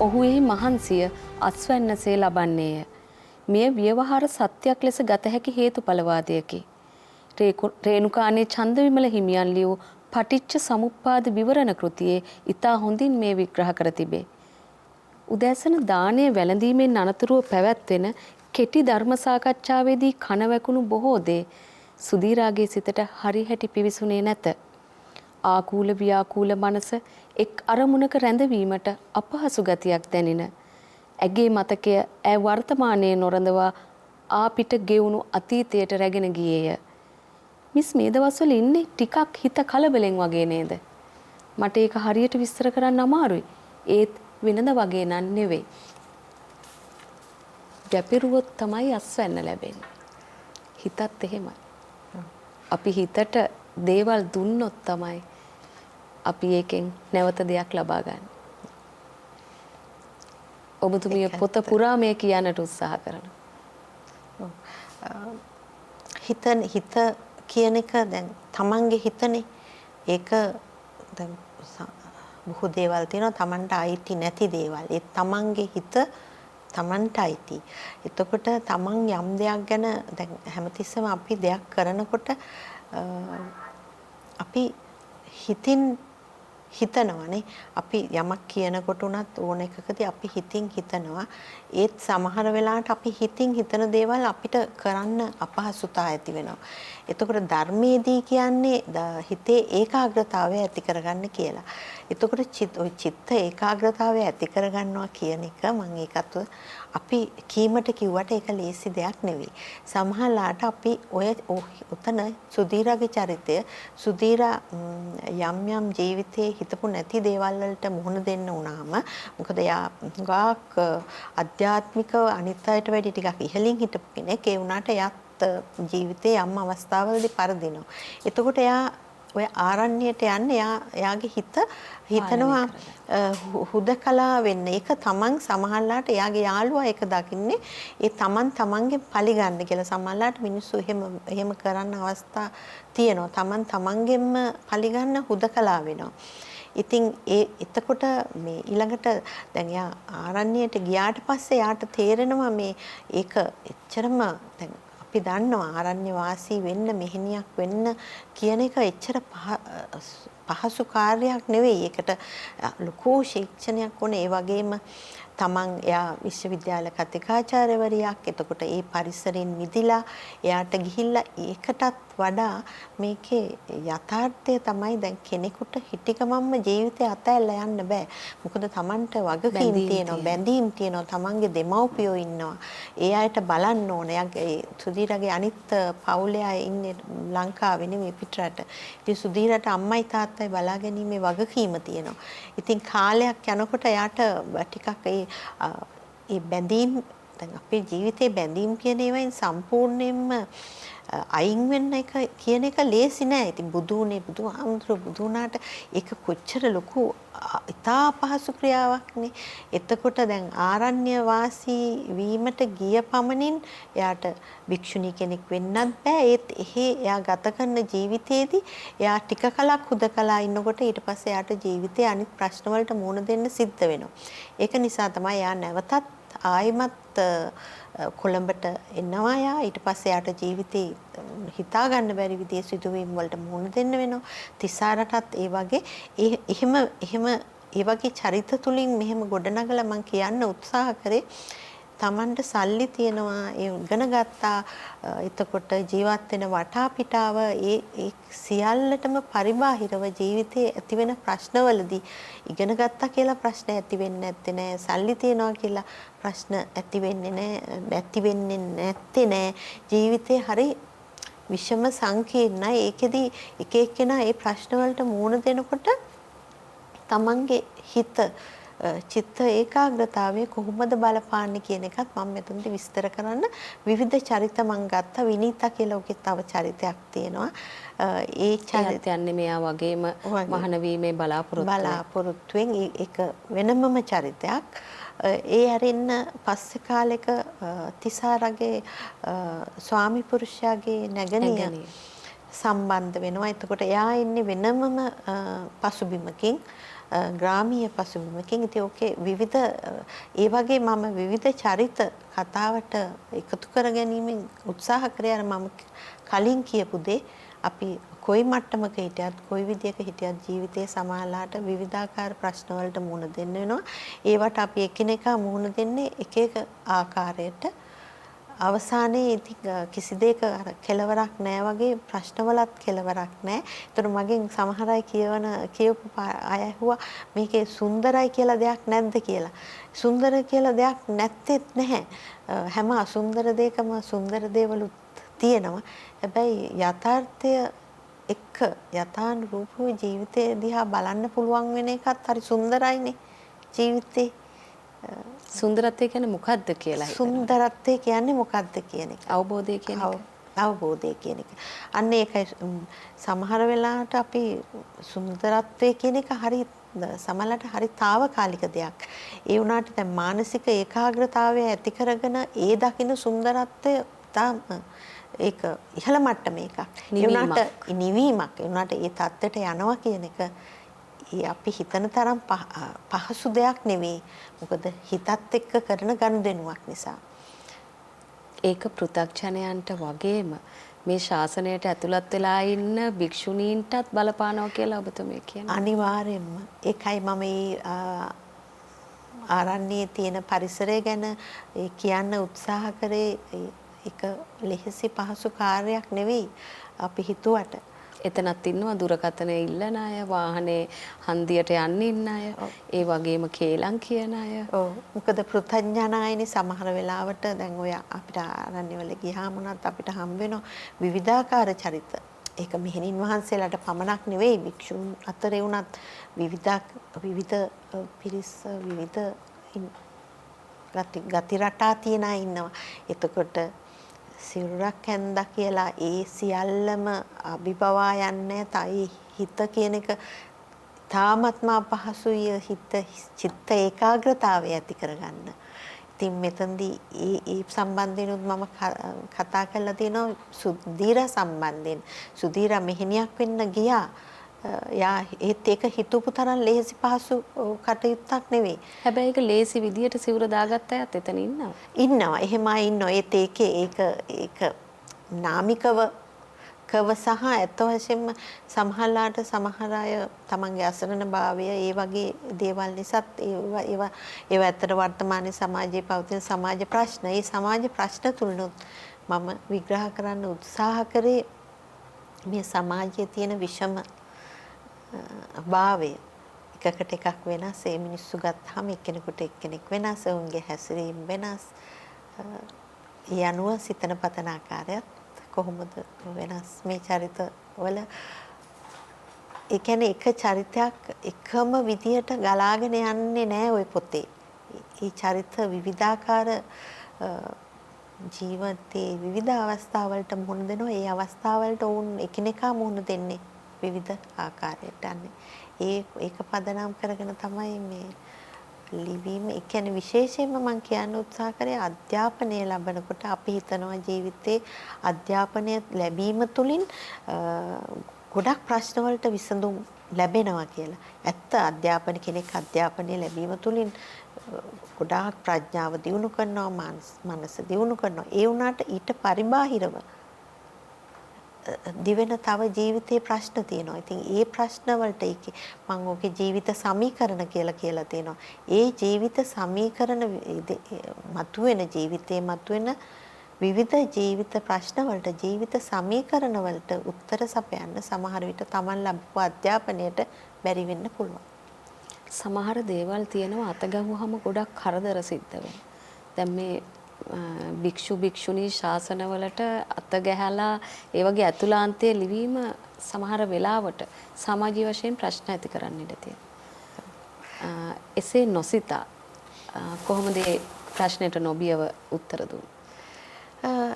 ඔහු එහි මහන්සිය අස්වැන්නසේ ලබන්නේය. මෙය ව්‍යවහාර සත්‍යයක් ලෙස ගත හැකි හේතුඵලවාදයකි. රේණුකානේ චන්දවිමල හිමියන් ලියූ පටිච්ච සමුප්පාද විවරණ කෘතියේ ඉතා හොඳින් මේ විග්‍රහ කර තිබේ. උදෑසන දානය වැළඳීමෙන් අනතුරුව පැවැත්වෙන කෙටි ධර්ම සාකච්ඡාවේදී කනවැකුණු බොහෝ දේ සුධීරාගේ සිතට හරිහැටි පිවිසුනේ නැත. ආකූල ව්‍යාකූල මනස එක් අරමුණක රැඳවීමට අපහසු ගතියක් දැනින. ඇගේ මතකය ඈ වර්තමානයේ නොරඳවා ආපිට ගෙවුණු අතීතයට රැගෙන ගියේය. මිස් මේ දවස්වල ඉන්නේ ටිකක් හිත කලබලෙන් වගේ නේද? මට ඒක හරියට විස්තර කරන්න අමාරුයි. ඒත් වෙනද වගේ නන් නෙවෙයි. ගැපිරුවොත් තමයි අස්වැන්න ලැබෙන්නේ. හිතත් එහෙමයි. අපි හිතට දේවල් දුන්නොත් තමයි අපි ඒකෙන් නැවත දෙයක් ලබා ගන්න. ඔබතුමිය පොත පුරා මේ කියන්නට උත්සාහ කරනවා. හිත කියන එක දැන් තමන්ගේ හිතනේ. ඒක දැන් බොහෝ දේවල් තියෙනවා තමන්ට අයිති නැති දේවල්. ඒ තමන්ගේ හිත තමන්ට අයිති. එතකොට තමන් යම් දෙයක් ගැන දැන් හැමතිස්සෙම අපි දෙයක් කරනකොට අපි හිතනවනේ. අපි යමක් කියනකොට උනත් ඕන එකකදී අපි හිතින් හිතනවා. ඒත් සමහර වෙලාවට අපි හිතින් හිතන දේවල් අපිට කරන්න අපහසුතාව ඇති වෙනවා. එතකොට ධර්මයේදී කියන්නේ හිතේ ඒකාග්‍රතාවය ඇති කරගන්න කියලා. එතකොට චිත්ත ඒකාග්‍රතාවය ඇති කරගන්නවා කියන එක මම ඒකත් අපි කීමට කිව්වට ඒක ලේසි දෙයක් නෙවෙයි. සමහරලාට අපි ඔය උතන සුධීරාගේ චරිතය සුධීරා යම් ජීවිතයේ හිතපු නැති දේවල් වලට මුහුණ දෙන්න වුණාම මොකද එයා ගාක් අධ්‍යාත්මිකව අනිත් අයට වැඩි ටිකක් ඉහළින් හිටපු කෙනෙක් ඒ වුණාට එයාත් ජීවිතයේ යම් අවස්ථාවලදී පරදිනවා. එතකොට එයා ඔය ආරණ්‍යයට යන්න එයාගේ හිතනවා හුදකලා වෙන්න. ඒක තමන් සමහරලාට එයාගේ යාළුවා ඒක දකින්නේ ඒ තමන්ගේ පලි ගන්න කියලා. සමහරලාට මිනිස්සු එහෙම කරන්න අවස්ථා තියෙනවා. තමන්ගෙන්ම පලි ගන්න හුදකලා වෙනවා. ඉතින් එතකොට මේ ඊළඟට දැන් එයා ආරණ්‍යයට ගියාට පස්සේ යාට තේරෙනවා මේ ඒක එච්චරම දැන් අපි දන්නවා ආරණ්‍ය වාසී වෙන්න මෙහෙණියක් වෙන්න කියන එක එච්චර පහසු කාර්යයක් නෙවෙයි. ඒකට ලොකු ශික්ෂණයක් ඕනේ. ඒ වගේම තමන් එයා විශ්වවිද්‍යාල කතිකාචාර්යවරියක්. එතකොට ඒ පරිසරයෙන් මිදිලා එයාට ගිහිල්ලා ඒකටත් වඩා මේකේ යථාර්ථය තමයි දැන් කෙනෙකුට හිටිකමම්ම ජීවිතය අතහැරලා යන්න බෑ. මොකද තමන්ට වගකීම් තියෙනවා, බැඳීම් තියෙනවා, තමන්ගේ දෙමව්පියෝ ඉන්නවා. ඒ අයට බලන්න ඕන. එයාගේ සුධීරගේ අනිත් පවුලේ අය ඉන්නේ ලංකාවේ නෙමෙයි පිටරට. ඉතින් සුධීරට අම්මයි තාත්තයි බලා ගැනීමේ වගකීම තියෙනවා. ඉතින් කාලයක් යනකොට එයාට ටිකක් ඒ බැඳීම් දැන් අපේ ජීවිතේ බැඳීම් කියන ඒවායින් සම්පූර්ණයෙන්ම අයින් වෙන්න එක කියන එක ලේසි නෑ. ඉතින් බුදුහාමුදුරුවෝ බුදු වුණාට ඒක කොච්චර ලොකු ඉතා අපහසු ක්‍රියාවක්නේ. එතකොට දැන් ආරණ්‍ය වාසී වීමට ගිය පමණින් එයාට භික්ෂුණී කෙනෙක් වෙන්නත් බෑ. ඒත් එයා ගත කරන ජීවිතේදී එයා ටික කලක් හුදකලා ඉන්නකොට ඊට පස්සේ එයාට ජීවිතේ අනිත් ප්‍රශ්න වලට මුහුණ දෙන්න සිද්ධ වෙනවා. ඒක නිසා තමයි එයා නැවතත් ආයිමත් කොළඹට එනවා. ඊට පස්සේ යාට ජීවිතේ හිතා ගන්න බැරි විදිහේ සිදුවීම් වලට මුහුණ දෙන්න වෙනවා. තිසාරටත් ඒ වගේ එහෙම ඒ වගේ චරිත තුලින් මෙහෙම ගොඩනගලා මම කියන්න උත්සාහ කරේ තමන්ට සල්ලි තියනවා, ඒ ඉගෙන ගත්තා, එතකොට ජීවත් වෙන වටාපිටාව ඒ සියල්ලටම පරිබාහිරව ජීවිතයේ ඇතිවෙන ප්‍රශ්නවලදී ඉගෙන ගත්තා කියලා ප්‍රශ්න ඇති වෙන්නේ නැත්තේ නෑ. සල්ලි තියනවා කියලා ප්‍රශ්න ඇති වෙන්නේ නැත්තේ නෑ. ජීවිතේ හරි විෂම සංකීර්ණයි. ඒකෙදි එක එක්කෙනා ඒ ප්‍රශ්න වලට මුහුණ දෙනකොට තමන්ගේ චිත්ත ඒකාග්‍රතාවය කොහොමද බලපාන්නේ කියන එකත් මම මෙතනදී විස්තර කරන්න විවිධ චරිත මම ගත්තා. විනීතා කියලා ඔකේ තව චරිතයක් තියෙනවා. ඒ චරිතයන්නේ මෙයා වගේම මහාන වීමේ බලාපොරොත්තුවෙන් ඒක වෙනමම චරිතයක්. ඒ ඇරෙන්න පස්සේ කාලෙක තිසාරගේ ස්වාමි පුරුෂයාගේ නැගණිය සම්බන්ධ වෙනවා. එතකොට එයා ඉන්නේ වෙනමම පසුබිමකින්, ග්‍රාමීය පසුබිමකින්. ඉතින් ඔකේ විවිධ ඒ වගේ මම විවිධ චරිත කතාවට එකතු කර ගැනීමෙන් උත්සාහ කරේ. අර මම කලින් කියපු දේ අපි කොයි මට්ටමක හිටියත් කොයි විදියක හිටියත් ජීවිතයේ සමාලාට විවිධාකාර ප්‍රශ්න වලට මුහුණ දෙන්න වෙනවා. ඒවට අපි එකිනෙකා මුහුණ දෙන්නේ එක එක ආකාරයට. අවසානයේ ඉතින් කිසි දෙයක කෙලවරක් නැහැ වගේ ප්‍රශ්නවලත් කෙලවරක් නැහැ. ඒතර මගෙන් සමහර අය කියවපු අය ඇහුවා මේකේ සුන්දරයි කියලා දෙයක් නැද්ද කියලා. සුන්දර කියලා දෙයක් නැත්තේත් නැහැ. හැම අසුන්දර දෙයකම සුන්දර දේවලුත් තියෙනවා. හැබැයි යථාර්ථය එක්ක යථානුරූපව ජීවිතය දිහා බලන්න පුළුවන් වෙන එකත් හරි සුන්දරයිනේ ජීවිතේ. සුන්දරත්වය කියන්නේ මොකක්ද කියලා හිතනවා. සුන්දරත්වය කියන්නේ මොකක්ද කියන එක. අවබෝධය කියන එක. අවබෝධය කියන එක. අන්න ඒකයි සමහර වෙලාවට අපි සුන්දරත්වය කියන එක හරි සමහරවිට හරි තාවකාලික දෙයක්. ඒ වුණාට දැන් මානසික ඒකාග්‍රතාවය ඇති කරගෙන ඒ දකින්න සුන්දරත්වය තාම ඒක ඉහළ මට්ටමේ එකක්. ඒ වුණාට නිවීමක්. ඒ වුණාට ඒ தත්ත්වයට යනවා කියන එක අපි හිතන තරම් පහසු දෙයක් නෙවෙයි. මොකද හිතත් එක්ක කරන ගනුදෙනුවක් නිසා. ඒක පෘථග්ජනයන්ට වගේම මේ ශාසනයට ඇතුළත් වෙලා ඉන්න භික්ෂුණීන්ටත් බලපානවා කියලා ඔබතුමිය කියනවා. අනිවාර්යෙන්ම ඒකයි මම ආරණ්‍යයේ තියෙන පරිසරය ගැන කියන්න උත්සාහ කරේ. ඒක ලෙහෙසි පහසු කාර්යයක් නෙවෙයි අපි හිතුවට. එතනත් ඉන්නවා දුරකථනයේ ඉල්ලන අය, වාහනේ හන්දියට යන්න ඉන්න අය, ඒ වගේම කේලම් කියන අය. ඔව්. මොකද පෘථජ්ජනයිනේ සමහර වෙලාවට දැන් ඔය අපිට ආරණ්‍යවල ගියාම උනත් අපිට හම්බ වෙන විවිධාකාර චරිත. ඒක මෙහෙණින් වහන්සේලාට පමණක් නෙවෙයි භික්ෂුන් අතරේ උනත් විවිධ පිරිස් විවිධ ගති රටා තියෙන අය ඉන්නවා. එතකොට සිරුරක් ඇන්දා කියලා ඒ සියල්ලම අභිබවා යන්නේ තයි හිත කියන එක තාමත්ම අපහසුයි. හිත චිත්ත ඒකාග්‍රතාවය ඇති කරගන්න. ඉතින් මෙතනදී ඒ සම්බන්ධයෙන්ුත් මම කතා කරලා තියෙනවා සුධීර සම්බන්ධයෙන්. සුධීර මෙහෙණියක් වෙන්න ගියා. යා ඒත් ඒක හිතුවපු තරම් ලේසි පහසු කටයුත්තක් නෙවෙයි. හැබැයි ඒක ලේසි විදියට සිවුර දාගත්ත අයත් එතන ඉන්නවා. ඉන්නවා. එහෙම අය ඉන්නවා. ඒත් ඒක නාමිකව සහ ඇත්ත වශයෙන්ම සමහරලාට සමහර අය තමන්ගේ අසරණ භාවය ඒ වගේ දේවල් නිසාත් ඒවා ඇත්තට වර්තමානයේ සමාජයේ පවතින සමාජ ප්‍රශ්න. ඒ සමාජ ප්‍රශ්න තුලනොත් මම විග්‍රහ කරන්න උත්සාහ කරේ මේ සමාජයේ තියෙන විෂම භාවය. එකකට එකක් වෙනස්. ඒ මිනිස්සු ගත්තාම එක්කෙනෙකුට එක්කෙනෙක් වෙනස්. ඔවුන්ගේ හැසිරීම වෙනස්. ඒ අනුව සිතන පතන ආකාරයත් කොහොමද වෙනස් මේ චරිත වල. ඒ කියන්නේ එක චරිතයක් එකම විදියට ගලාගෙන යන්නේ නැහැ ওই පොතේ. මේ චරිත විවිධාකාර ජීවිතේ විවිධ අවස්ථාවලට මුහුණ දෙනවා. ඒ අවස්ථාවලට වුන් එකිනෙකා මුහුණ දෙන්නේ විවිධ ආකාරයට යන්නේ. ඒක පදනම් කරගෙන තමයි මේ ලිවීම. ඒ කියන්නේ විශේෂයෙන්ම මම කියන්න උත්සාහ කරේ අධ්‍යාපනය ලැබනකොට අපි හිතනවා ජීවිතේ අධ්‍යාපනය ලැබීම තුළින් ගොඩක් ප්‍රශ්න වලට විසඳුම් ලැබෙනවා කියලා. ඇත්ත අධ්‍යාපන කෙනෙක් අධ්‍යාපනය ලැබීම තුළින් ගොඩාක් ප්‍රඥාව දියුණු කරනවා, මනස දියුණු කරනවා. ඒ වුණාට ඊට පරිබාහිරව දිවෙන තව ජීවිතේ ප්‍රශ්න තියෙනවා. ඉතින් ඒ ප්‍රශ්න වලට මම ඔගේ ජීවිත සමීකරණ කියලා තියෙනවා. ඒ ජීවිත සමීකරණ මතුවෙන ජීවිතේ මතුවෙන විවිධ ජීවිත ප්‍රශ්න වලට ජීවිත සමීකරණ වලට උත්තර සපයන්න සමහර විට Taman ලැබපු අධ්‍යාපනයට බැරි වෙන්න පුළුවන්. සමහර දේවල් තියෙනවා අත ගැහුවහම ගොඩක් කරදර සිද්ධ වෙනවා. දැන් මේ භික්ෂු භික්ෂුණී ශාසනවලට අත ගැහලා ඒ වගේ අතුලාන්තයේ ලිවීම සමහර වෙලාවට සමාජීය වශයෙන් ප්‍රශ්න ඇති කරන්න ඉඩ තියෙනවා. එසේ නොසිතා කොහොමද මේ ප්‍රශ්නෙට නොබියව උත්තර දුන්නේ?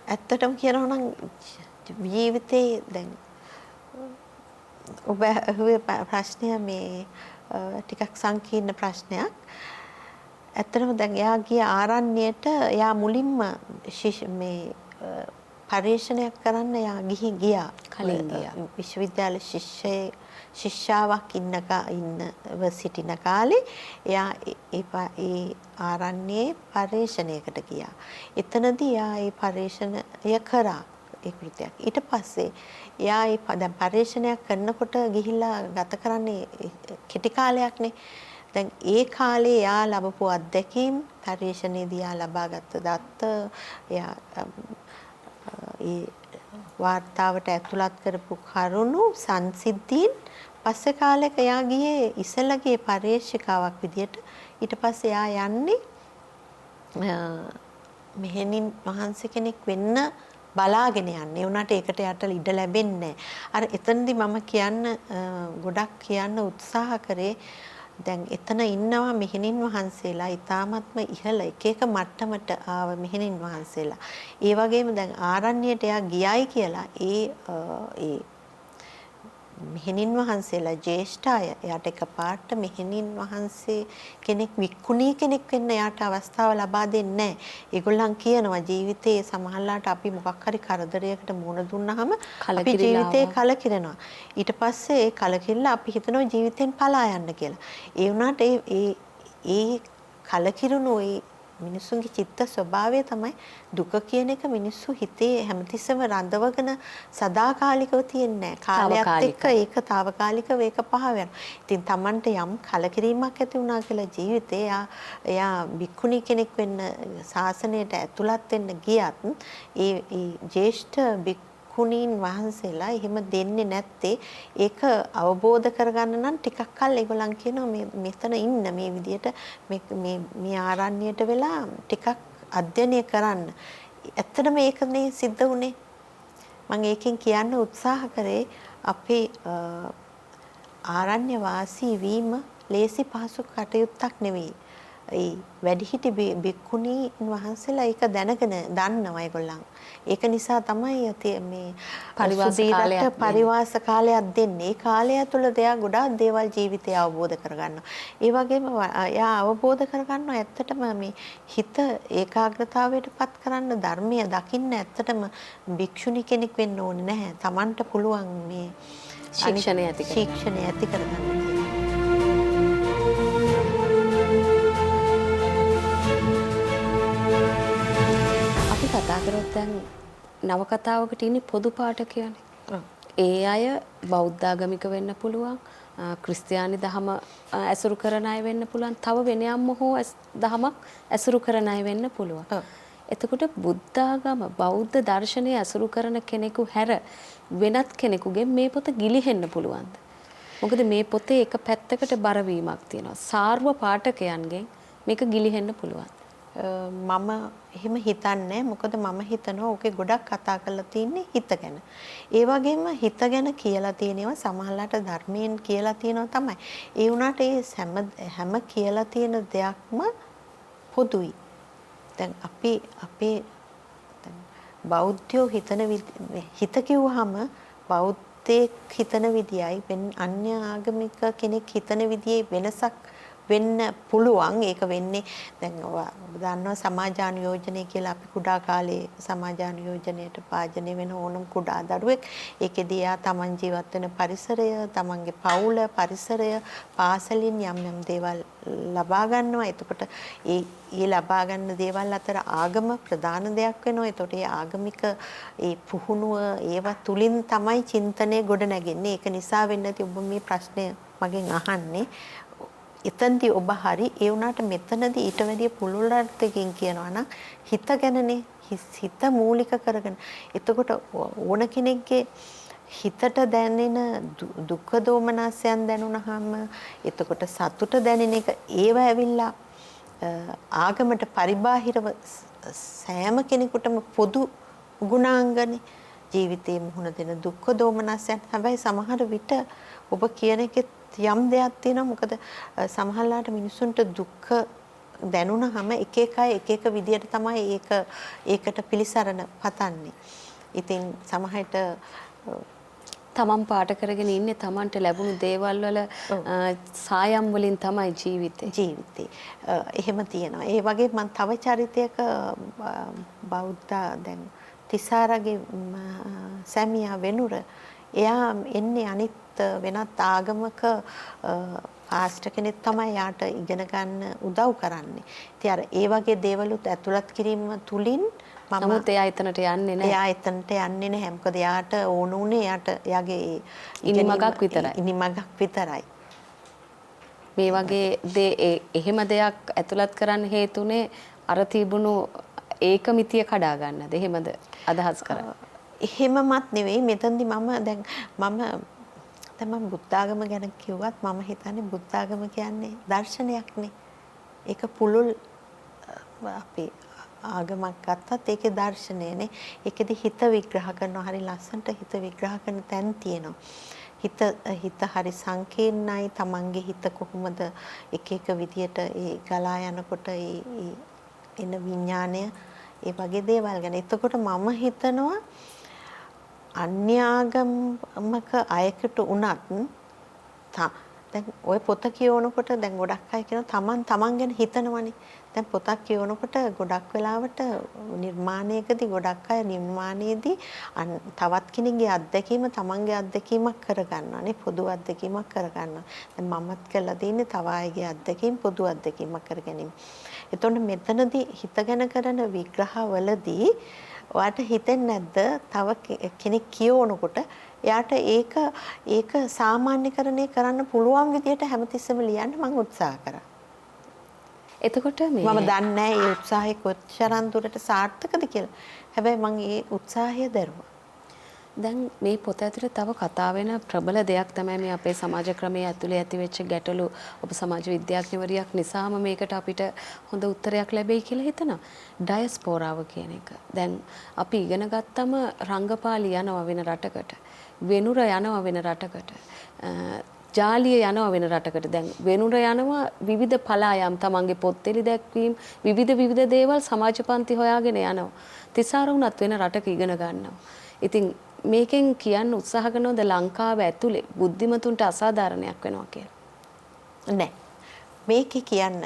ඇත්තටම කියනවා නම් ජීවිතේ දැන් ඔබ අහුවේ ප්‍රශ්නය මේ ටිකක් සංකීර්ණ ප්‍රශ්නයක්. ඇත්තටම දැන් එයා ගිය ආරණ්‍යයට එයා මුලින්ම මේ පරිශ්‍රණයක් කරන්න එයා ගියා. කලින් ගියා. විශ්වවිද්‍යාල ශිෂ්‍යාවක් ඉන්නව සිටින කාලේ එයා ඒ ආරණ්‍යයේ පරිශ්‍රණයකට ගියා. එතනදී එයා ඒ පරිශ්‍රණය කරා ඒ කෘත්‍යයක්. ඊට පස්සේ එයා දැන් පරිශ්‍රණයක් කරනකොට ගිහිල්ලා ගත කරන්නේ කෙටි කාලයක්නේ. දැන් ඒ කාලේ එයා ලැබපු අත්දැකීම් පරිශ්‍රණයේදී එයා ලබාගත් දත්ත එයා ඒ වාර්තාවට ඇතුළත් කරපු කරුණු සංසිද්ධීන් පස්සේ කාලෙක එයා ගියේ ඉස්සෙල්ලාගේ පරිශ්‍රකාවක් විදියට. ඊට පස්සේ එයා යන්නේ මෙහෙණින් වහන්සේ කෙනෙක් වෙන්න බලාගෙන යන්නේ. උනාට ඒකට යට ඉඩ ලැබෙන්නේ නැහැ. අර එතනදී මම ගොඩක් කියන්න උත්සාහ කරේ දැන් එතන ඉන්නවා මෙහෙණින් වහන්සේලා ඊ타ත්ම ඉහළ එක මට්ටමට ආව මෙහෙණින් වහන්සේලා. ඒ වගේම දැන් ආරණ්‍යයට එයා ගියයි කියලා ඒ මෙහෙණින් වහන්සේලා ජේෂ්ඨාය එයාට එකපාරට මෙහෙණින් වහන්සේ කෙනෙක් වික්කුණී කෙනෙක් වෙන්න එයාට අවස්ථාව ලබා දෙන්නේ නැහැ. ඒගොල්ලන් කියනවා ජීවිතයේ සමහරලාට අපි මොකක් හරි කරදරයකට මුහුණ දුන්නාම අපි ජීවිතේ කලකිරෙනවා. ඊට පස්සේ ඒ කලකිරලා අපි හිතනවා ජීවිතෙන් පලා යන්න කියලා. ඒ වුණාට ඒ කලකිරුණු මිනිස්සුන්ගේ චිත්ත ස්වභාවය තමයි දුක කියන එක මිනිස්සු හිතේ හැමතිස්සෙම රඳවගෙන සදාකාලිකව තියන්නේ නැහැ. කාලයත් එක්ක ඒක తాවකාලිකව ඒක පහ වෙනවා. ඉතින් Tamanට යම් කලකිරීමක් ඇති වුණා කියලා ජීවිතේ එයා භික්ඛුණී කෙනෙක් වෙන්න ශාසනයට ඇතුළත් වෙන්න ගියත් ඒ ජේෂ්ඨ භික්ඛුණීන් වහන්සේලා එහෙම දෙන්නේ නැත්තේ ඒක අවබෝධ කරගන්න නම් ටිකක් කල් ඒගොල්ලන් කියනවා මෙතන ඉන්න මේ විදියට මේ ආරණ්‍යයට වෙලා ටිකක් අධ්‍යයනය කරන්න. ඇත්තටම ඒකනේ සිද්ධ වුණේ. මම ඒකෙන් කියන්න උත්සාහ කරේ අපේ ආරණ්‍ය වාසී වීම ලේසි පහසු කටයුත්තක් නෙවෙයි. ඒ වැඩිහිටි භික්ඛුණී වහන්සේලා ඒක දැනගෙන දන්නවා ඒගොල්ලන්. ඒක නිසා තමයි මේ පරිවාස කාලයක් දෙන්නේ. ඒ කාලය තුළ දෙයා ගොඩාක් දේවල් ජීවිතය අවබෝධ කරගන්නවා. ඒ වගේම එයා අවබෝධ කරගන්නවා ඇත්තටම මේ හිත ඒකාග්‍රතාවයටපත් කරන්න ධර්මය දකින්න ඇත්තටම භික්ෂුණී කෙනෙක් වෙන්න ඕනේ නැහැ. Tamanට පුළුවන් මේ ශික්ෂණය ඇති කරගන්න. කතා කරොත් දැන් නවකතාවකට ඉන්නේ පොදු පාඨකයනේ. ඒ අය බෞද්ධාගමික වෙන්න පුළුවන්, ක්‍රිස්තියානි දහම ඇසුරු කරන අය වෙන්න පුළුවන්, තව වෙන යම් හෝ දහමක් ඇසුරු කරන අය වෙන්න පුළුවන්. එතකොට බුද්ධාගම බෞද්ධ දර්ශනය ඇසුරු කරන කෙනෙකු හැර වෙනත් කෙනෙකුගෙන් මේ පොත ගිලිහෙන්න පුළුවන්ද? මොකද මේ පොතේ එක පැත්තකට බරවීමක් තියෙනවා. සාර්ව පාඨකයන්ගෙන් මේක ගිලිහෙන්න පුළුවන්. මම එහෙම හිතන්නේ මොකද මම හිතනවා ඕකේ ගොඩක් කතා කරලා තින්නේ හිත ගැන. ඒ වගේම හිත ගැන කියලා තියෙනවා සමහරලාට ධර්මයෙන් කියලා තියෙනවා තමයි. ඒ වුණාට ඒ හැම කියලා තියෙන දෙයක්ම පොදුයි. දැන් අපේ බෞද්ධයෝ හිත කිව්වහම බෞද්ධයෙක් හිතන විදියයි අන්‍ය ආගමික කෙනෙක් හිතන විදියේ වෙනසක් වෙන්න පුළුවන්. ඒක වෙන්නේ දැන් ඔබ දන්නවා සමාජානුයෝජනය කියලා අපි කුඩා කාලේ සමාජානුයෝජනයට භාජනය වෙන ඕනම කුඩා දරුවෙක් ඒකෙදී යා තමන් ජීවත් වෙන පරිසරය, තමන්ගේ පවුල පරිසරය, පාසලින් යම් දේවල් ලබා ගන්නවා. එතකොට ඒ ලබා ගන්න දේවල් අතර ආගම ප්‍රධාන දෙයක් වෙනවා. එතකොට ඒ ආගමික ඒ පුහුණුව ඒවා තුලින් තමයි චින්තනය ගොඩ නැගෙන්නේ. ඒක නිසා වෙන්නේ නැති ඔබ මේ ප්‍රශ්නය මගෙන් අහන්නේ. එතනදී ඔබ හරි ඒ වුණාට මෙතනදී ඊට වැඩිය පුළුල් අර්ථයකින් කියනවා නම් හිත ගැනනේ හිත මූලික කරගෙන. එතකොට ඕන කෙනෙක්ගේ හිතට දැනෙන දුක්ඛ දෝමනස්යන් දැනුණාම එතකොට සතුට දැනෙන එක ඒව ඇවිල්ලා ආගමට පරිබාහිරව සෑම කෙනෙකුටම පොදු ගුණාංගනේ ජීවිතයේ මුහුණ දෙන දුක්ඛ දෝමනස්යන්. හැබැයි සමහර විට ඔබ කියන එකේ යම් දෙයක් තියෙනවා. මොකද සමහරලාට මිනිසුන්ට දුක්ඛ දැනුණාම එක එක විදියට තමයි ඒකට පිළිසරණ පතන්නේ. ඉතින් සමහරට තමන් පාට කරගෙන ඉන්නේ තමන්ට ලැබුණු දේවල් වල සායම් වලින් තමයි ජීවිතේ. එහෙම තියෙනවා. ඒ වගේ මම තව චරිතයක බෞද්ධ දැන් තිසාරගේ සැමියා වෙනුර එයා එන්නේ අනිත් වෙනත් ආගමක පාස්ටර් කෙනෙක් තමයි යාට ඉගෙන ගන්න උදව් කරන්නේ. ඉතින් අර ඒ වගේ දේවලුත් ඇතුළත් කිරීම තුලින් නමුත් එයා එතනට යන්නේ නැහැ. එයා එතනට යන්නේ නැහැ. මොකද එයාට ඕන උනේ එයාගේ ඉනිමගක් විතරයි. ඉනිමගක් විතරයි. මේ වගේ එහෙම දෙයක් ඇතුළත් කරන්න හේතුනේ අර තිබුණු ඒකමිතිය කඩා ගන්නද? එහෙමද අදහස් කරන්නේ? එහෙමමත් නෙවෙයි. මෙතනදී මම බුද්ධාගම ගැන කිව්වත් මම හිතන්නේ බුද්ධාගම කියන්නේ දර්ශනයක්නේ. ඒක පුළුල් අපේ ආගමක් ගත්තත් ඒකේ දර්ශනයනේ. ඒකෙදි හිත විග්‍රහ කරනවා. හරි ලස්සනට හිත විග්‍රහ කරන තැන් තියෙනවා. හිත හරි සංකීර්ණයි. Tamange හිත කොහොමද එක විදියට ඒ ගලා යනකොට ඒ එන විඥාණය ඒ වගේ දේවල් ගැන. එතකොට මම හිතනවා අන්‍ය ආගමක අයකට උනත් දැන් ඔය පොත කියවනකොට දැන් ගොඩක් අය කියනවා තමන් ගැන හිතනවනේ. දැන් පොතක් කියවනකොට ගොඩක් වෙලාවට නිර්මාණයකදී ගොඩක් අය නිර්මාණයේදී තවත් කෙනෙක්ගේ අත්දැකීම තමන්ගේ අත්දැකීමක් කරගන්නවානේ. පොදු අත්දැකීමක් කරගන්නවා. දැන් මමත් කළා තියෙන්නේ තව අයගේ අත්දැකීම් පොදු අත්දැකීමක් කරගැනීම. එතකොට මෙතනදී හිත ගැන කරන විග්‍රහවලදී ඔයාට හිතෙන්නේ නැද්ද තව කෙනෙක් කියවනකොට එයාට ඒක සාමාන්‍යකරණය කරන්න පුළුවන් විදියට හැමතිස්සෙම ලියන්න මම උත්සාහ කරා. එතකොට මම දන්නේ නැහැ ඒ උත්සාහය කොච්චරන් දුරට සාර්ථකද කියලා. හැබැයි මම ඒ උත්සාහය දරුවා. දැන් මේ පොත ඇතුලේ තව කතා වෙන ප්‍රබල දෙයක් තමයි මේ අපේ සමාජ ක්‍රමයේ ඇතුලේ ඇති වෙච්ච ගැටලු. ඔබ සමාජ විද්‍යාඥවරියක් නිසාම මේකට අපිට හොඳ උත්තරයක් ලැබෙයි කියලා හිතනවා. ඩයස්පෝරාව කියන එක. දැන් අපි ඉගෙන ගත්තම රංගපාලි යනවා වෙන රටකට. වෙනුර යනවා වෙන රටකට. ජාලිය යනවා වෙන රටකට. දැන් වෙනුර යනවා විවිධ පලායම් තමන්ගේ පොත්ෙලි දැක්වීම විවිධ දේවල් සමාජ පන්ති හොයාගෙන යනවා. තිසාර වුණත් වෙන රටක ඉගෙන ගන්නවා. ඉතින් මේකෙන් කියන්න උත්සාහ කරනවද ලංකාව ඇතුලේ බුද්ධිමතුන්ට අසාධාරණයක් වෙනවා කියලා? නෑ. මේකේ කියන්න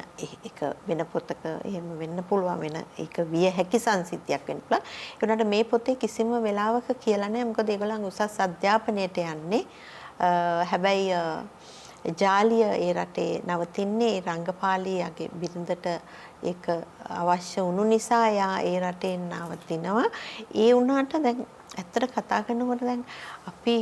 එක වෙන පොතක එහෙම වෙන්න පුළුවන් වෙන ඒක විය හැකි සංසිද්ධියක් වෙන්න පුළුවන්. ඒ වුණාට මේ පොතේ කිසිම වෙලාවක කියලා නෑ මොකද ඒගොල්ලන් උසස් අධ්‍යාපනයට යන්නේ. හැබැයි ජාලිය ඒ රටේ නවතින්නේ රංගපාලියගේ බිරිඳට ඒක අවශ්‍ය වුණු නිසා යා ඒ රටේ නවතිනවා. ඒ වුණාට දැන් ඇත්තට කතා කරනකොට දැන් අපි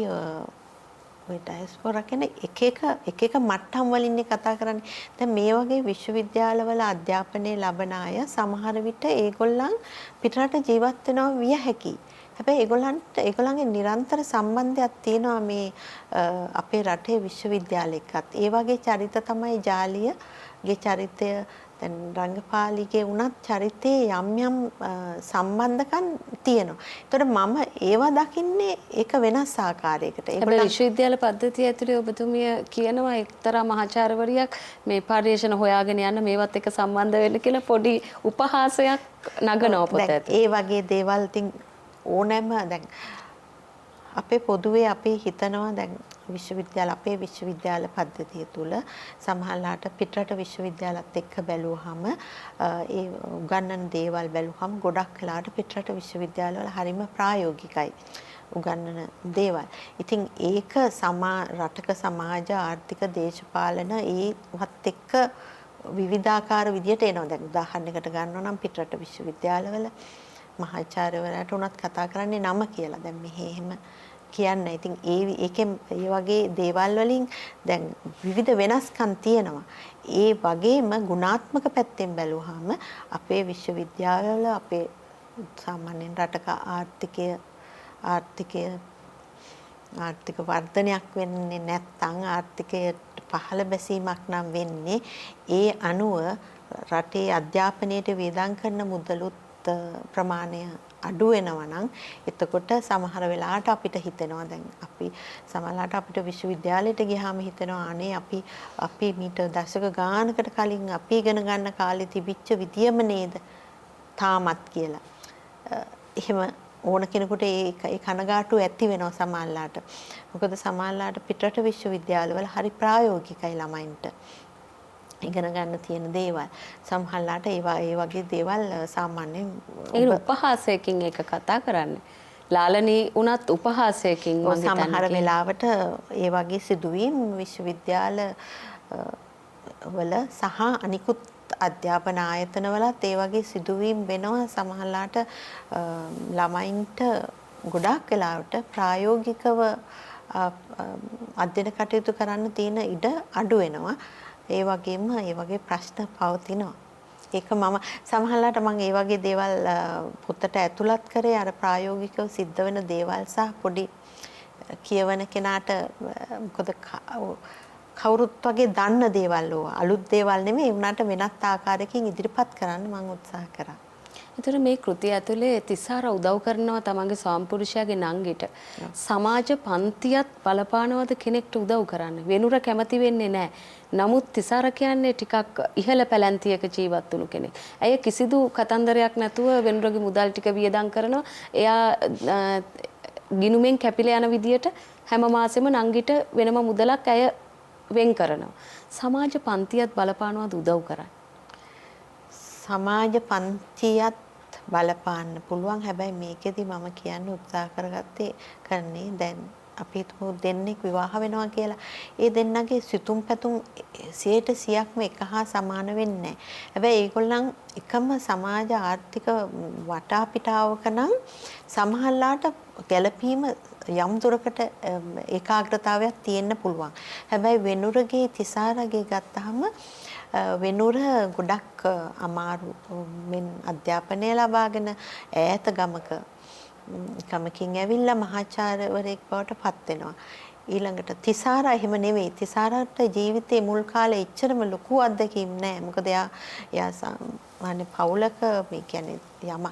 ඔය ඩයස්පෝරා කියන එක මට්ටම් වලින් කතා කරන්නේ. දැන් මේ වගේ විශ්වවිද්‍යාලවල අධ්‍යාපනය ලබන අය සමහර විට ඒගොල්ලන් පිටරට ජීවත් වෙනවා විය හැකියි. හැබැයි ඒගොල්ලන්ගේ නිරන්තර සම්බන්ධයක් තියෙනවා මේ අපේ රටේ විශ්වවිද්‍යාලයකත්. ඒ වගේ චරිත තමයි ජාලියගේ චරිතය. දැන් රංගපාලිගේ වුණත් චරිතේ යම් සම්බන්ධකම් තියෙනවා. ඒතකොට මම ඒවා දකින්නේ ඒක වෙනස් ආකාරයකට. ඒගොල්ලෝ විශ්වවිද්‍යාල පද්ධතිය ඇතුලේ ඔබතුමිය කියනවා එක්තරා මහාචාර්යවරියක් මේ පරිශන හොයාගෙන යන්න මේවත් එක්ක සම්බන්ධ වෙන්න කියලා පොඩි උපහාසයක් නගනවා පොත ඇතුලේ. ඒ වගේ දේවල් තින් ඕනෑම දැන් අපේ පොදුවේ අපි හිතනවා දැන් අපේ විශ්වවිද්‍යාල පද්ධතිය තුළ සමහරලාට පිටරට විශ්වවිද්‍යාලත් එක්ක බැලුවහම ඒ උගන්වන දේවල් බැලුවහම ගොඩක් වෙලාවට පිටරට විශ්වවිද්‍යාලවල හරිම ප්‍රායෝගිකයි උගන්වන දේවල්. ඉතින් ඒක රටක සමාජ ආර්ථික දේශපාලන ඒවත් එක්ක විවිධාකාර විදියට එනවා. දැන් උදාහරණයකට ගන්නවා නම් පිටරට විශ්වවිද්‍යාලවල මහාචාර්යවරයාට උනත් කතා කරන්නේ නම කියලා. දැන් මෙහෙ එහෙම කියන්නේ. ඉතින් ඒ වගේ දේවල් වලින් දැන් විවිධ වෙනස්කම් තියෙනවා. ඒ වගේම ගුණාත්මක පැත්තෙන් බැලුවාම අපේ විශ්වවිද්‍යාලවල අපේ සාමාන්‍යයෙන් රටක ආර්ථික වර්ධනයක් වෙන්නේ නැත්නම් ආර්ථිකයට පහළ බැසීමක් නම් වෙන්නේ ඒ අනුව රටේ අධ්‍යාපනයට වේදම් කරන මුදලුත් ප්‍රමාණය අඩු වෙනවා නම් එතකොට සමහර වෙලාවට අපිට හිතෙනවා දැන් අපි සමහරලාට අපිට විශ්වවිද්‍යාලයට ගියාම හිතෙනවා අනේ අපි මීට දශක ගානකට කලින් අපි ඉගෙන ගන්න කාලේ තිබිච්ච විදියම නේද තාමත් කියලා. එහෙම ඕන කෙනෙකුට ඒ කනගාටුව ඇති වෙනවා සමහරලාට. මොකද සමහරලාට පිටරට විශ්වවිද්‍යාලවල හරි ප්‍රායෝගිකයි ළමයින්ට. ඉගෙන ගන්න තියෙන දේවල් සමහරලාට ඒ වගේ දේවල් සාමාන්‍යයෙන් ඒ උපහාසයකින් ඒක කතා කරන්නේ. ලාලනී උනත් උපහාසයකින් මම හිතන්නේ සමහර වෙලාවට ඒ වගේ සිදුවීම් විශ්වවිද්‍යාල වල සහ අනිකුත් අධ්‍යාපන ආයතනවලත් ඒ වගේ සිදුවීම් වෙනවා. සමහරලාට ළමයින්ට ගොඩාක් වෙලාවට ප්‍රායෝගිකව අධ්‍යයන කටයුතු කරන්න තියෙන ඉඩ අඩු වෙනවා. ඒ වගේ ප්‍රශ්න පවතිනවා. ඒක මම සමහරලාට මම ඒ වගේ දේවල් පොතට ඇතුළත් කරේ අර ප්‍රායෝගිකව සිද්ධ වෙන දේවල් සහ පොඩි කියවන කෙනාට මොකද කවුරුත් වගේ දන්න දේවල් අලුත් දේවල් නෙමෙයි වුණාට වෙනත් ආකාරයකින් ඉදිරිපත් කරන්න මම උත්සාහ කරා. ඒතර මේ කෘතිය ඇතුලේ තිසාර උදව් කරනවා තමන්ගේ ස්වාමිපුරුෂයාගේ නංගිට. සමාජ පන්තියත් බලපානවද කෙනෙක්ට උදව් කරන්න? වෙනුර කැමති වෙන්නේ නැහැ. නමුත් තිසාර කියන්නේ ටිකක් ඉහළ පැලැන්තියක ජීවත් වුණු කෙනෙක්. ඇය කිසිදු කතන්දරයක් නැතුව වෙනුරගේ මුදල් ටික වියදම් කරනවා. එයා ගිනුමෙන් කැපිලා යන විදියට හැම මාසෙම නංගිට වෙනම මුදලක් ඇය වෙන් කරනවා. සමාජ පන්තියත් බලපානවද උදව් කරන්න? සමාජ පන්තියත් බලපාන්න පුළුවන්. හැබැයි මේකෙදි මම කියන්න උත්සාහ කරන්නේ දැන් අපි හිතමු දෙන්නෙක් විවාහ වෙනවා කියලා. ඒ දෙන්නගේ සිතුම් පැතුම් 100%ක්ම එක හා සමාන වෙන්නේ නැහැ. හැබැයි ඒගොල්ලන් එකම සමාජ ආර්ථික වටාපිටාවක නම් සමහරලාට ගැළපීම යම් දුරකට ඒකාග්‍රතාවයක් තියෙන්න පුළුවන්. හැබැයි වෙනුරගේ තිසාරගේ ගත්තාම වෙනුර ගොඩක් අමාරු මෙන් අධ්‍යාපනය ලබාගෙන ඈත ගමක කමකින් ඇවිල්ලා මහාචාර්යවරයෙක් බවට පත් වෙනවා. ඊළඟට තිසාරා එහෙම නෙවෙයි. තිසාරාට ජීවිතේ මුල් කාලේ එච්චරම ලොකු අත්දැකීම් නැහැ. මොකද එයා සාමාන්‍ය පවුලක මේ කියන්නේ යමක්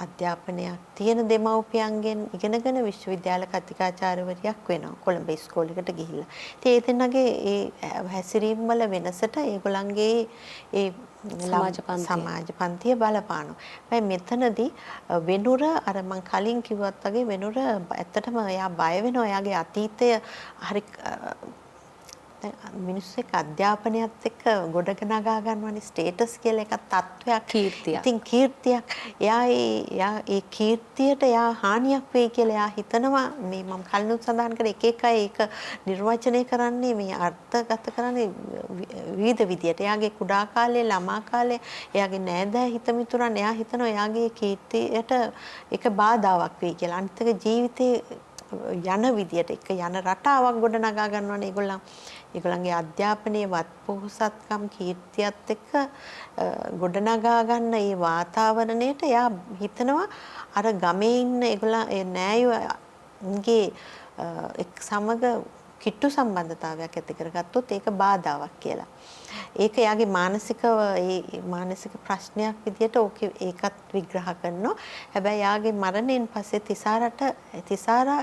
අධ්‍යාපනයක් තියෙන දෙමව්පියන්ගෙන් ඉගෙනගෙන විශ්වවිද්‍යාල කතිකාචාර්යවරියක් වෙනවා. කොළඹ ඉස්කෝලේකට ගිහිල්ලා. ඉතින් ඒ දෙන්නගේ ඒ හැසිරීම් වල වෙනසට ඒගොල්ලන්ගේ ඒ සමාජ පන්තිය බලපානවා. හැබැයි මෙතනදී වෙනුර අර මං කලින් කිව්වත් වගේ වෙනුර ඇත්තටම එයා බය වෙනවා. එයාගේ අතීතය හරි මිනිස්සෙක් අධ්‍යාපනයත් එක්ක ගොඩක නගා ගන්නවනේ ස්ටේටස් කියලා එකක් තත්වයක් කීර්තියක්. ඉතින් කීර්තියක් එයා ඒ කීර්තියට එයා හානියක් වෙයි කියලා එයා හිතනවා. මේ මම කලිනුත් සඳහන් කරේ එක අය ඒක නිර්වචනය කරන්නේ මේ අර්ථගත කරන්නේ විවිධ විදියට. එයාගේ කුඩා කාලේ ළමා කාලේ එයාගේ නෑදෑ හිත මිතුරන් එයා හිතනවා එයාගේ කීර්තියට ඒක බාධාවක් වෙයි කියලා. අනිත් එක ජීවිතේ යන විදියට එක යන රටාවක් ගොඩ නගා ගන්නවනේ ඒගොල්ලන්ගේ අධ්‍යාපනයේ වත්පොහසත්කම් කීර්තියත් එක්ක ගොඩනගා ගන්න ඒ වාතාවරණයට එයා හිතනවා අර ගමේ ඉන්න ඒගොල්ලන් ඒ නෑයෝගේ එක් සමග කිට්ටු සම්බන්ධතාවයක් ඇති කරගත්තොත් ඒක බාධාවක් කියලා. ඒක එයාගේ මානසික ප්‍රශ්නයක් විදියට ඒකත් විග්‍රහ කරනවා. හැබැයි එයාගේ මරණයෙන් පස්සේ තිසාරා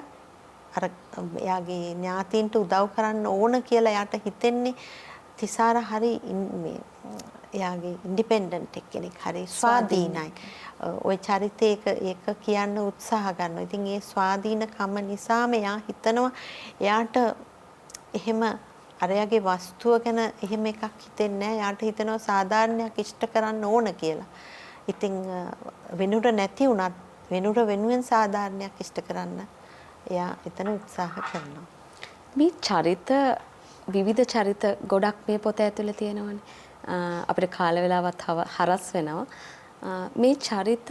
අර එයාගේ ඥාතීන්ට උදව් කරන්න ඕන කියලා එයාට හිතෙන්නේ තිසාරා හරි මේ එයාගේ ඉන්ඩිපෙන්ඩන්ට් කෙනෙක් හරි ස්වාධීනයි. ওই චරිතය ඒක කියන්න උත්සාහ ගන්නවා. ඉතින් ඒ ස්වාධීනකම නිසාම එයා හිතනවා එයාට එහෙම අරයාගේ වස්තුව ගැන එහෙම එකක් හිතෙන්නේ නැහැ. එයාට හිතනවා සාධාරණයක් ඉෂ්ට කරන්න ඕන කියලා. ඉතින් වෙනුර නැති වුණත් වෙනුර වෙනුවෙන් සාධාරණයක් ඉෂ්ට කරන්න එයා එතන උත්සාහ කරනවා. මේ චරිත විවිධ චරිත ගොඩක් මේ පොත ඇතුලේ තියෙනවානේ. අපිට කාල වේලාවත් හරස් වෙනවා. මේ චරිත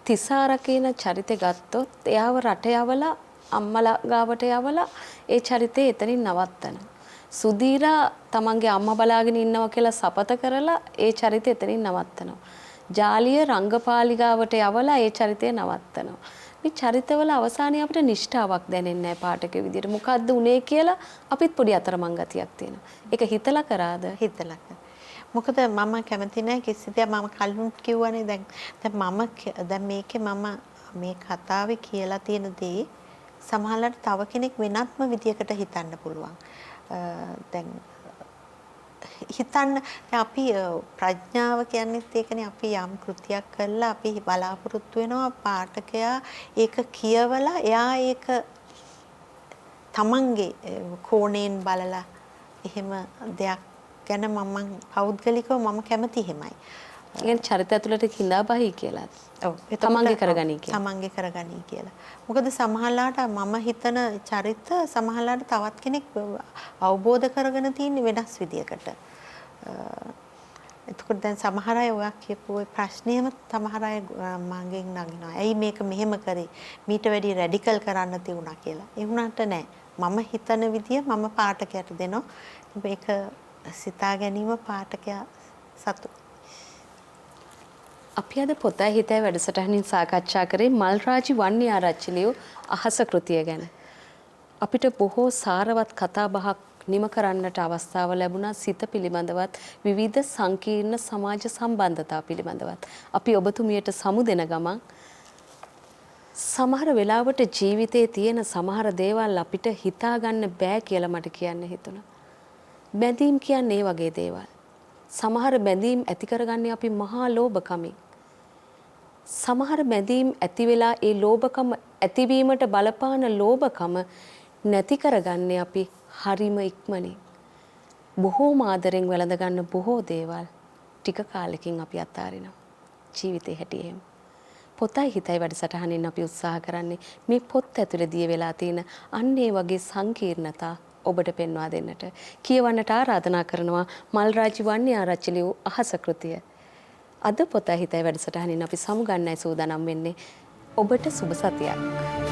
තිසාර කියන චරිතය ගත්තොත් එයාව රට යවලා අම්මලා ගාවට යවලා ඒ චරිතේ එතනින් නවත්තනවා. සුදීරා තමන්ගේ අම්මා බලාගෙන ඉන්නවා කියලා සපත කරලා ඒ චරිතය එතනින් නවත්තනවා. ජාලිය රංගපාලිගාවට යවලා ඒ චරිතය නවත්තනවා. මේ චරිතවල අවසානයේ අපිට නිෂ්ඨාවක් දැනෙන්නේ නැහැ පාඨකයෙ විදිහට. මොකද්ද උනේ කියලා අපිත් පොඩි අතරමං ගතියක් තියෙනවා. ඒක හිතලා කරාද? හිතලා කරා. මොකද මම කැමති නැහැ කිසි දෙයක් මම කලින් කිව්වනේ දැන් මේකේ මම මේ කතාවේ කියලා තියෙන දේ සමහරවිට තව කෙනෙක් වෙනත්ම විදියකට හිතන්න පුළුවන්. දැන් හිතන්න අපි ප්‍රඥාව කියන්නේත් ඒකනේ අපි යම් කෘතියක් කරලා අපි බලාපොරොත්තු වෙනවා පාඨකයා ඒක කියවලා එයා ඒක තමන්ගේ කෝණයෙන් බලලා එහෙම දෙයක් ගැන මම පෞද්ගලිකව මම කැමති එහෙමයි. කියන්නේ චරිත ඇතුළට කිඳා බහී කියලා. ඔව්. තමන්ගේ කරගනී කියලා. තමන්ගේ කරගනී කියලා. මොකද සමහරලාට මම හිතන චරිත සමහරලාට තවත් කෙනෙක් අවබෝධ කරගෙන තියෙන වෙනස් විදියකට. එතකොට දැන් සමහර අය ඔයා කියපු ওই ප්‍රශ්නයම සමහර අය මගෙන් නගිනවා. ඇයි මේක මෙහෙම කරේ? මීට වැඩි රැඩිකල් කරන්න තියුණා කියලා. ඒ වුණාට නෑ. මම හිතන විදිය මම පාඨකයට දෙනවා. මේක සිතා ගැනීම පාඨකයා සතු. අපි අද පොතයි හිතයි වැඩසටහනින් සාකච්ඡා කරේ මල්රාජි වන්නේ ආරච්චි ලියූ අහස කෘතිය ගැන. අපිට බොහෝ සාරවත් කතා බහක් නිම කරන්නට අවස්ථාව ලැබුණා සිත පිළිබඳවත් විවිධ සංකීර්ණ සමාජ සම්බන්ධතා පිළිබඳවත්. අපි ඔබතුමියට සමුදෙන ගමන් සමහර වෙලාවට ජීවිතයේ තියෙන සමහර දේවල් අපිට හිතාගන්න බෑ කියලා මට කියන්න හිතුණා. බැඳීම් කියන්නේ ඒ වගේ දේවල්. සමහර බැඳීම් ඇති කරගන්නේ අපි මහා ලෝභකමින්. සමහර බැඳීම් ඇති වෙලා ඒ ලෝභකම ඇතිවීමට බලපාන ලෝභකම නැති කරගන්නේ අපි හරිම ඉක්මනින්. බොහෝම ආදරෙන් වැළඳ ගන්න බොහෝ දේවල් ටික කාලෙකින් අපි අත්හරිනවා. ජීවිතේ හැටියෙම. පොතයි හිතයි වැඩසටහනින් අපි උත්සාහ කරන්නේ මේ පොත් ඇතුලේ දිය වෙලා තියෙන අන්න ඒ වගේ සංකීර්ණතා ඔබට පෙන්වා දෙන්නට. කියවන්නට ආරාධනා කරනවා මල්රාජි වන්නේ ආරච්චි ලියූ අහස කෘතිය. අද පොතයි හිතයි වැඩසටහනින් අපි සමුගන්නයි සූදානම් වෙන්නේ. ඔබට සුබ සතියක්.